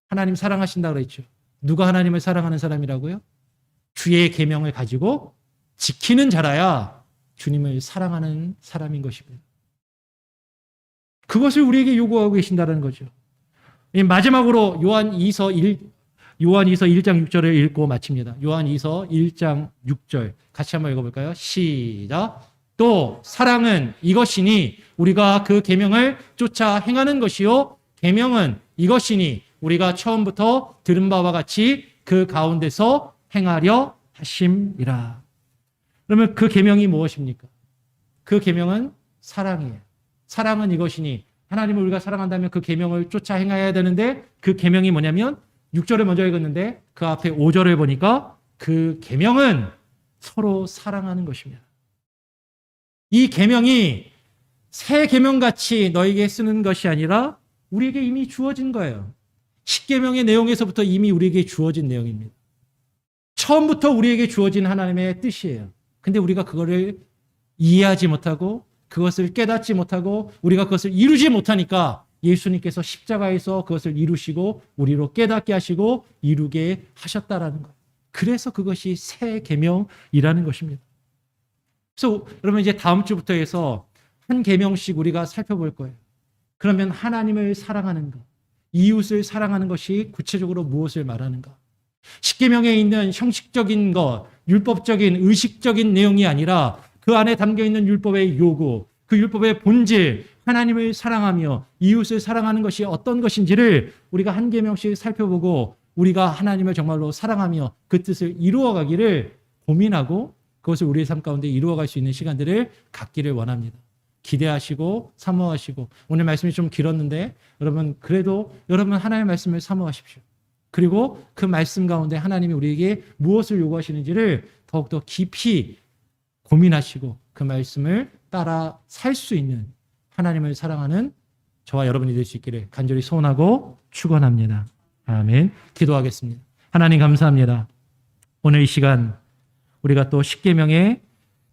Speaker 2: 하나님 사랑하신다 그랬죠. 누가 하나님을 사랑하는 사람이라고요? 주의 계명을 가지고 지키는 자라야 주님을 사랑하는 사람인 것입니다. 그것을 우리에게 요구하고 계신다는 거죠. 마지막으로 요한2서 1장 6절을 읽고 마칩니다. 요한2서 1장 6절 같이 한번 읽어볼까요? 시작. 또 사랑은 이것이니 우리가 그 계명을 쫓아 행하는 것이요 계명은 이것이니 우리가 처음부터 들은 바와 같이 그 가운데서 행하려 하심이라. 그러면 그 계명이 무엇입니까? 그 계명은 사랑이에요. 사랑은 이것이니 하나님을 우리가 사랑한다면 그 계명을 쫓아 행해야 되는데 그 계명이 뭐냐면 6절을 먼저 읽었는데 그 앞에 5절을 보니까 그 계명은 서로 사랑하는 것입니다. 이 계명이 새 계명같이 너에게 쓰는 것이 아니라 우리에게 이미 주어진 거예요. 10계명의 내용에서부터 이미 우리에게 주어진 내용입니다. 처음부터 우리에게 주어진 하나님의 뜻이에요. 근데 우리가 그거를 이해하지 못하고 그것을 깨닫지 못하고 우리가 그것을 이루지 못하니까 예수님께서 십자가에서 그것을 이루시고 우리로 깨닫게 하시고 이루게 하셨다라는 거예요. 그래서 그것이 새 계명이라는 것입니다. 그래서 여러분 이제 다음 주부터 해서 한 계명씩 우리가 살펴볼 거예요. 그러면 하나님을 사랑하는 것, 이웃을 사랑하는 것이 구체적으로 무엇을 말하는가? 십계명에 있는 형식적인 것, 율법적인 의식적인 내용이 아니라 그 안에 담겨있는 율법의 요구, 그 율법의 본질, 하나님을 사랑하며 이웃을 사랑하는 것이 어떤 것인지를 우리가 한 계명씩 살펴보고 우리가 하나님을 정말로 사랑하며 그 뜻을 이루어가기를 고민하고 그것을 우리의 삶 가운데 이루어갈 수 있는 시간들을 갖기를 원합니다. 기대하시고 사모하시고 오늘 말씀이 좀 길었는데 여러분 그래도 여러분 하나님의 말씀을 사모하십시오. 그리고 그 말씀 가운데 하나님이 우리에게 무엇을 요구하시는지를 더욱더 깊이 고민하시고 그 말씀을 따라 살 수 있는 하나님을 사랑하는 저와 여러분이 될 수 있기를 간절히 소원하고 축원합니다. 아멘. 기도하겠습니다. 하나님 감사합니다. 오늘 이 시간 우리가 또 십계명의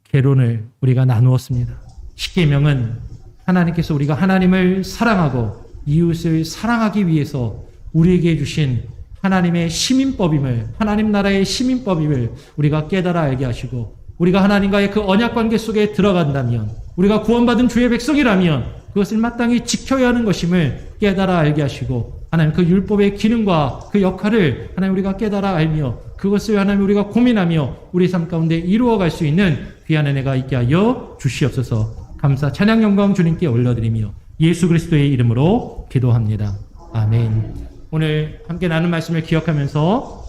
Speaker 2: 개론을 우리가 나누었습니다. 십계명은 하나님께서 우리가 하나님을 사랑하고 이웃을 사랑하기 위해서 우리에게 주신 하나님의 시민법임을, 하나님 나라의 시민법임을 우리가 깨달아 알게 하시고 우리가 하나님과의 그 언약 관계 속에 들어간다면 우리가 구원받은 주의 백성이라면 그것을 마땅히 지켜야 하는 것임을 깨달아 알게 하시고 하나님 그 율법의 기능과 그 역할을 하나님 우리가 깨달아 알며 그것을 하나님 우리가 고민하며 우리 삶 가운데 이루어갈 수 있는 귀한 은혜가 있게 하여 주시옵소서. 감사 찬양 영광 주님께 올려드리며 예수 그리스도의 이름으로 기도합니다. 아멘. 오늘 함께 나눈 말씀을 기억하면서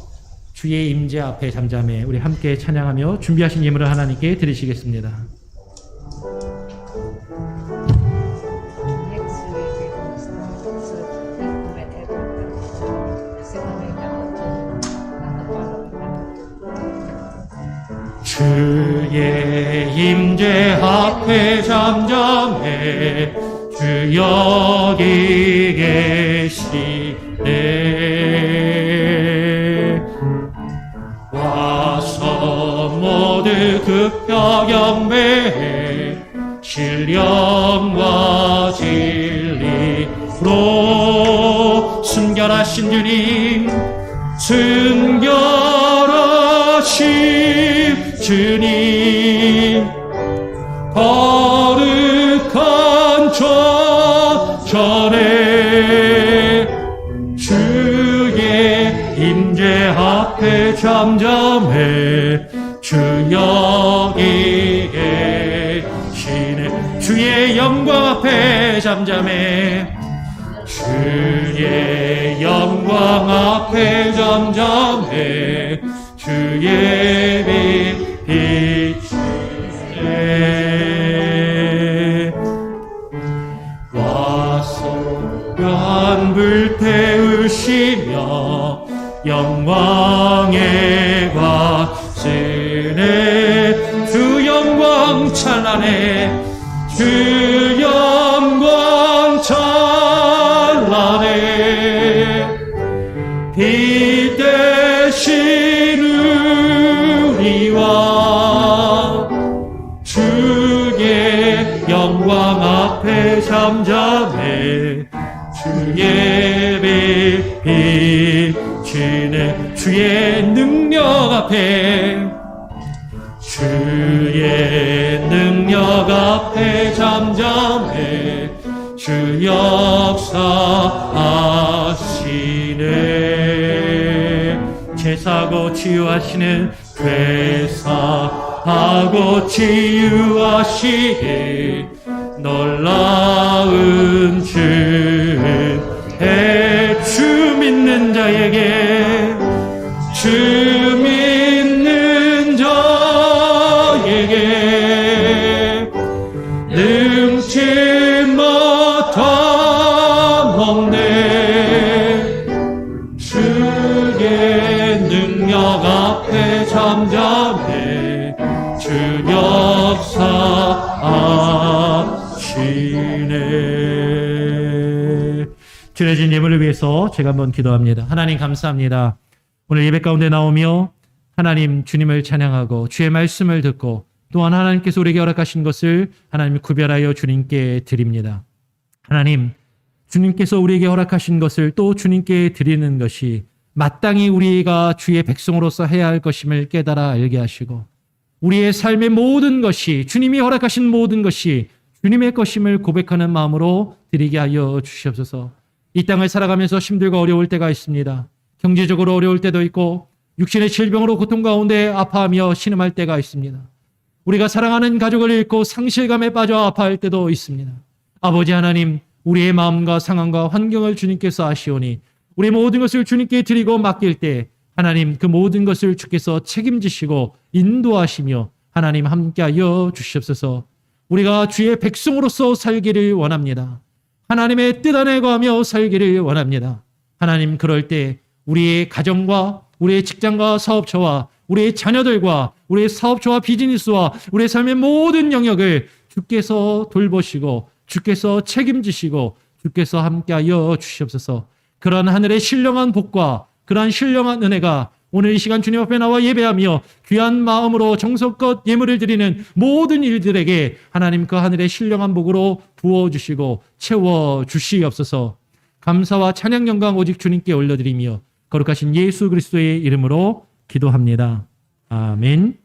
Speaker 2: 주의 임재 앞에 잠잠해 우리 함께 찬양하며 준비하신 예물을 하나님께 드리시겠습니다. 주의 임재 앞에 잠잠해 주 여기 계시네. 와서 모두 급혀 경배해 신령과 진리로 순결하신 주님, 순결하신 주님, 거룩한 전에 주의 임재 앞에 잠잠해 주 여기 계시네. 주의 영광 앞에 잠잠해 주의 영광 앞에 잠잠해 주의 빛이네. 와서 한 불 태우시며 영광의 곽스네. 주 영광 찬란해 주 영광 찬란해. 빛 대신 우리와 주의 영광 앞에 잠잠해 주의 빛 비치네. 주의 능력 앞에 주의 능력 앞에 잠잠해 주 역사하시네. 죄사하고 치유하시는 죄사하고 치유하시네. 놀라운 주의 주 믿는 믿는 자에게 주 믿는 자에게 능치 못한 없네 주의 능력 앞에 잠잠해 주 역사하시네. 드려진 예물을 위해서 제가 한번 기도합니다. 하나님 감사합니다. 오늘 예배 가운데 나오며 하나님 주님을 찬양하고 주의 말씀을 듣고 또한 하나님께서 우리에게 허락하신 것을 하나님 구별하여 주님께 드립니다. 하나님 주님께서 우리에게 허락하신 것을 또 주님께 드리는 것이 마땅히 우리가 주의 백성으로서 해야 할 것임을 깨달아 알게 하시고 우리의 삶의 모든 것이 주님이 허락하신 모든 것이 주님의 것임을 고백하는 마음으로 드리게 하여 주시옵소서. 이 땅을 살아가면서 힘들고 어려울 때가 있습니다. 경제적으로 어려울 때도 있고 육신의 질병으로 고통 가운데 아파하며 신음할 때가 있습니다. 우리가 사랑하는 가족을 잃고 상실감에 빠져 아파할 때도 있습니다. 아버지 하나님, 우리의 마음과 상황과 환경을 주님께서 아시오니 우리의 모든 것을 주님께 드리고 맡길 때 하나님 그 모든 것을 주께서 책임지시고 인도하시며 하나님 함께하여 주시옵소서. 우리가 주의 백성으로서 살기를 원합니다. 하나님의 뜻 안에 거하며 살기를 원합니다. 하나님 그럴 때 우리의 가정과 우리의 직장과 사업처와 우리의 자녀들과 우리의 사업처와 비즈니스와 우리의 삶의 모든 영역을 주께서 돌보시고 주께서 책임지시고 주께서 함께하여 주시옵소서. 그러한 하늘의 신령한 복과 그러한 신령한 은혜가 오늘 이 시간 주님 앞에 나와 예배하며 귀한 마음으로 정성껏 예물을 드리는 모든 일들에게 하나님 그 하늘의 신령한 복으로 부어주시고 채워주시옵소서. 감사와 찬양 영광 오직 주님께 올려드리며 거룩하신 예수 그리스도의 이름으로 기도합니다. 아멘.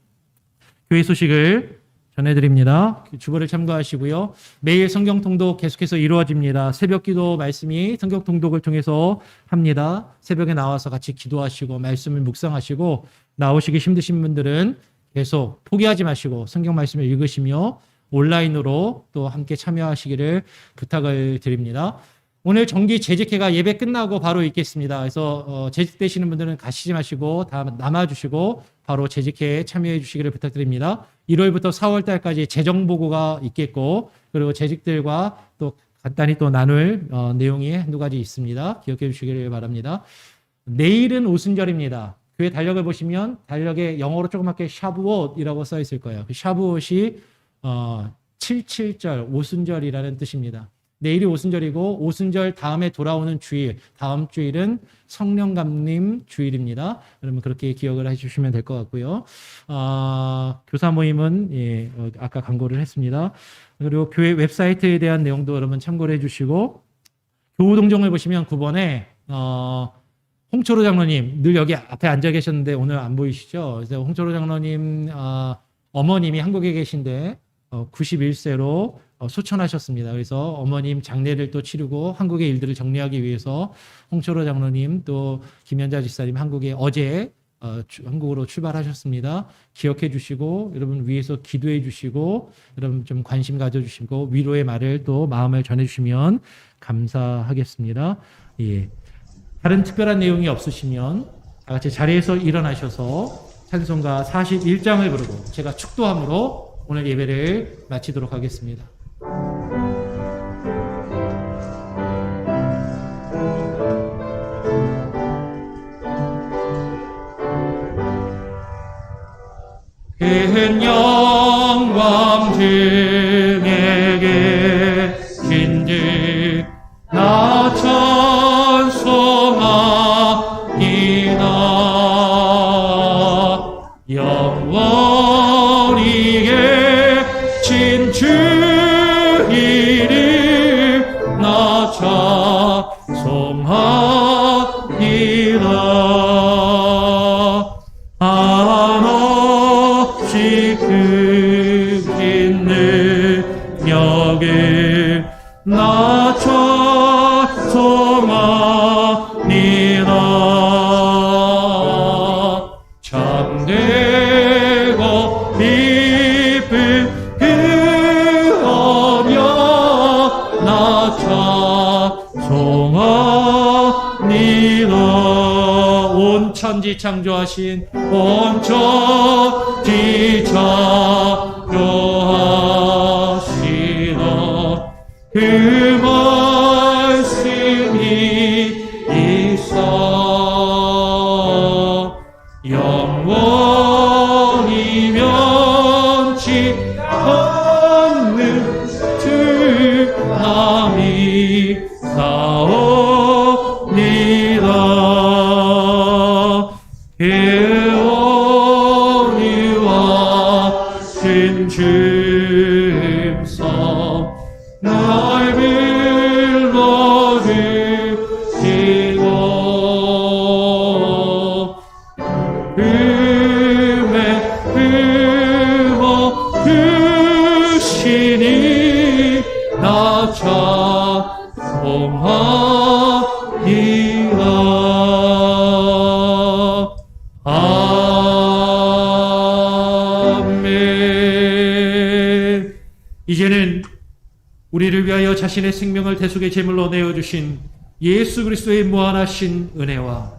Speaker 2: 교회 소식을 전해드립니다. 주보를 참고하시고요. 매일 성경 통독 계속해서 이루어집니다. 새벽 기도 말씀이 성경 통독을 통해서 합니다. 새벽에 나와서 같이 기도하시고 말씀을 묵상하시고 나오시기 힘드신 분들은 계속 포기하지 마시고 성경 말씀을 읽으시며 온라인으로 또 함께 참여하시기를 부탁을 드립니다. 오늘 정기 재직회가 예배 끝나고 바로 있겠습니다. 그래서 재직되시는 분들은 가시지 마시고 다 남아주시고 바로 재직회에 참여해 주시기를 부탁드립니다. 1월부터 4월 달까지 재정 보고가 있겠고 그리고 재직들과 또 간단히 또 나눌 내용이 한두 가지 있습니다. 기억해 주시기를 바랍니다. 내일은 오순절입니다. 교회 달력을 보시면 달력에 영어로 조그맣게 샤브옷이라고 써 있을 거예요. 그 샤브옷이 77절 오순절이라는 뜻입니다. 내일이 오순절이고 오순절 다음에 돌아오는 주일, 다음 주일은 성령감림 주일입니다. 여러분 그렇게 기억을 해주시면 될 것 같고요. 교사 모임은 아까 광고를 했습니다. 그리고 교회 웹사이트에 대한 내용도 여러분 참고를 해주시고 교우동정을 보시면 9번에 홍철호 장로님 늘 여기 앞에 앉아 계셨는데 오늘 안 보이시죠? 그래서 홍철호 장로님 어머님이 한국에 계신데 91세로 소천하셨습니다. 그래서 어머님 장례를 또 치르고 한국의 일들을 정리하기 위해서 홍철호 장로님 또 김현자 집사님 한국에 어제 한국으로 출발하셨습니다. 기억해 주시고 여러분 위해서 기도해 주시고 여러분 좀 관심 가져주시고 위로의 말을 또 마음을 전해주시면 감사하겠습니다. 예. 다른 특별한 내용이 없으시면 다 같이 자리에서 일어나셔서 찬송가 41장을 부르고 제가 축도함으로 오늘 예배를 마치도록 하겠습니다. 큰 영광 등에 계신들 나 찬송하이다. 영원히 계신 주 이름 나 찬송하이다. 한없이 크신 능력을 나 찬송하니다. 참되고 기쁜 그 언약 나 찬송하니다. 온 천지 창조하신 온 천지 창조하시나 그 말씀이 있어 영원히 면치 않는 특함이 나옵니다. 애원이와 신심서 날 불러주시고 음에 품어 주시니 나 찬송하리라. 아멘. 이제는 우리를 위하여 자신의 생명을 대속의 제물로 내어주신 예수 그리스도의 무한하신 은혜와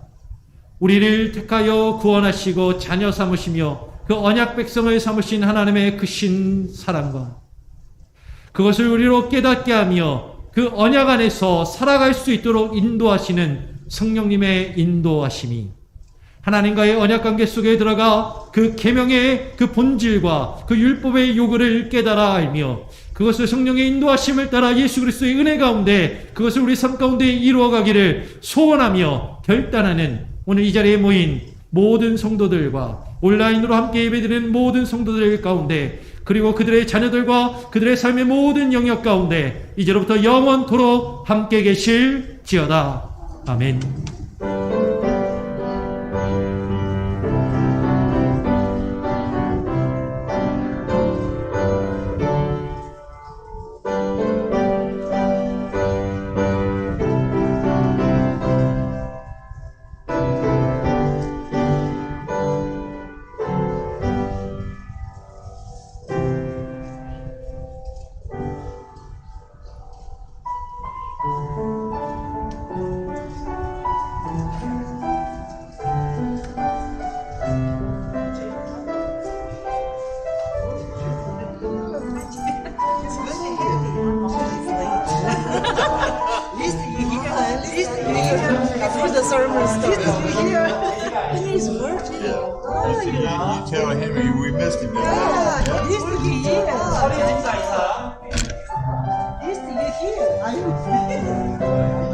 Speaker 2: 우리를 택하여 구원하시고 자녀 삼으시며 그 언약 백성을 삼으신 하나님의 크신 사랑과 그것을 우리로 깨닫게 하며 그 언약 안에서 살아갈 수 있도록 인도하시는 성령님의 인도하심이 하나님과의 언약관계 속에 들어가 그 계명의 그 본질과 그 율법의 요구를 깨달아 알며 그것을 성령의 인도하심을 따라 예수 그리스도의 은혜 가운데 그것을 우리 삶 가운데 이루어가기를 소원하며 결단하는 오늘 이 자리에 모인 모든 성도들과 온라인으로 함께 예배드리는 모든 성도들 가운데 그리고 그들의 자녀들과 그들의 삶의 모든 영역 가운데 이제로부터 영원토록 함께 계실지어다. 아멘.
Speaker 4: Before the sermon started. He's working.
Speaker 5: You tell Henry we missed him.
Speaker 4: At least you're here. At least you're here.